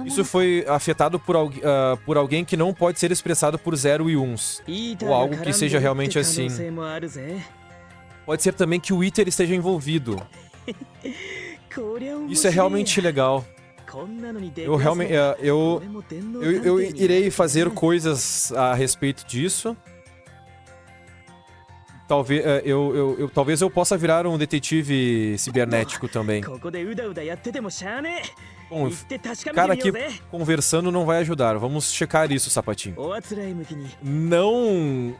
Isso foi afetado por alguém que não pode ser expressado por 0 e 1s. Ou algo que seja realmente assim. Pode ser também que o Iter esteja envolvido. Isso é realmente legal. Eu irei fazer coisas a respeito disso. Talvez eu possa virar um detetive cibernético também. Bom, cara aqui conversando não vai ajudar. Vamos checar isso, Sapatinho. Não...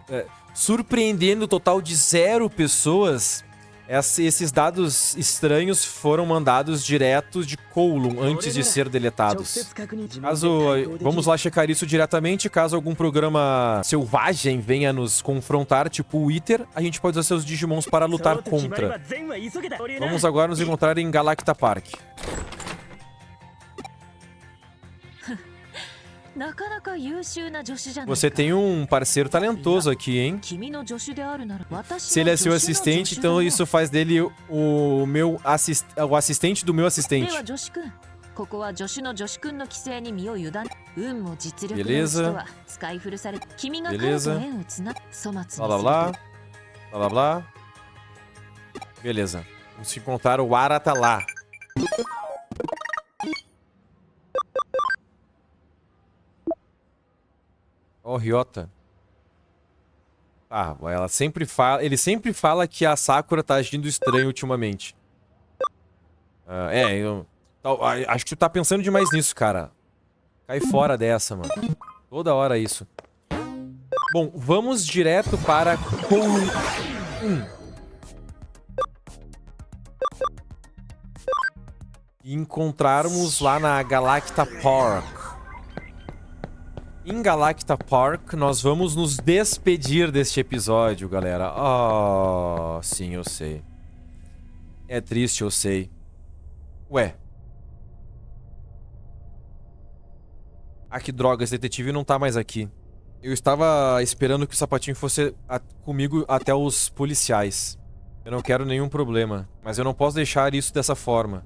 surpreendendo o total de 0 pessoas, esses dados estranhos foram mandados diretos de Kowloon antes de ser deletados. Vamos lá checar isso diretamente. Caso algum programa selvagem venha nos confrontar, tipo o Iter, a gente pode usar seus Digimons para lutar contra. Vamos agora nos encontrar em Galacta Park. Você tem um parceiro talentoso aqui, hein? Se ele é seu assistente, então isso faz dele o assistente do meu assistente. Beleza. Beleza. Blá blá blá. Blá blá blá. Beleza. Vamos encontrar o Aratalá. Ó, Ryota. Ah, ele sempre fala que a Sakura tá agindo estranho ultimamente. Acho que tu tá pensando demais nisso, cara. Cai fora dessa, mano. Toda hora isso. Bom, vamos direto para Kowloon 1. E encontrarmos lá na Galacta Park. Em Galacta Park, nós vamos nos despedir deste episódio, galera. Oh, sim, eu sei. É triste, eu sei. Ué. Ah, que droga, esse detetive não tá mais aqui. Eu estava esperando que o Sapatinho fosse comigo até os policiais. Eu não quero nenhum problema, mas eu não posso deixar isso dessa forma.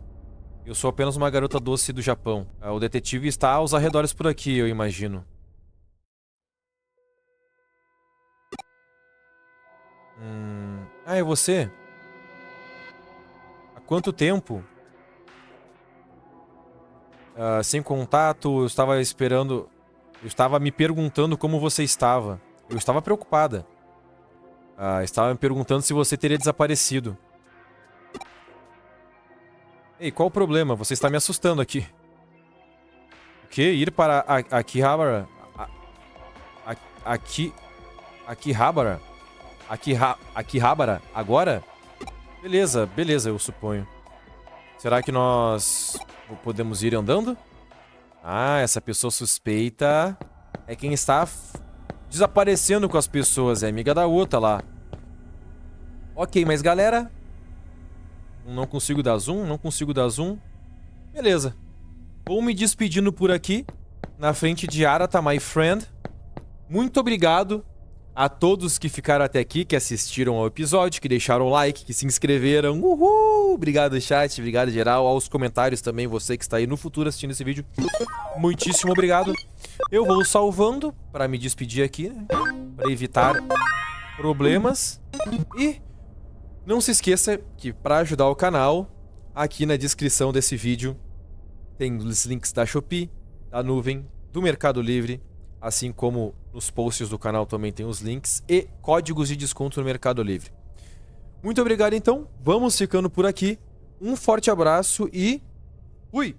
Eu sou apenas uma garota doce do Japão. O detetive está aos arredores por aqui, eu imagino. Ah, é você? Há quanto tempo? Sem contato, eu estava esperando... Eu estava me perguntando como você estava. Eu estava preocupada. Estava me perguntando se você teria desaparecido. Ei, qual o problema? Você está me assustando aqui. O quê? Ir para Akihabara? Akihabara? Akihabara? Agora? Beleza, beleza, eu suponho. Será que nós podemos ir andando? Ah, essa pessoa suspeita é quem está desaparecendo com as pessoas. É amiga da outra lá. Ok, mas galera... Não consigo dar zoom, não consigo dar zoom. Beleza. Vou me despedindo por aqui. Na frente de Arata, my friend. Muito obrigado a todos que ficaram até aqui, que assistiram ao episódio, que deixaram o like, que se inscreveram. Uhul! Obrigado, chat. Obrigado, geral. Aos comentários também, você que está aí no futuro assistindo esse vídeo. Muitíssimo obrigado. Eu vou salvando para me despedir aqui, né? Para evitar problemas. E não se esqueça que para ajudar o canal, aqui na descrição desse vídeo tem os links da Shopee, da Nuvem, do Mercado Livre, assim como nos posts do canal também tem os links e códigos de desconto no Mercado Livre. Muito obrigado então, vamos ficando por aqui. Um forte abraço e fui!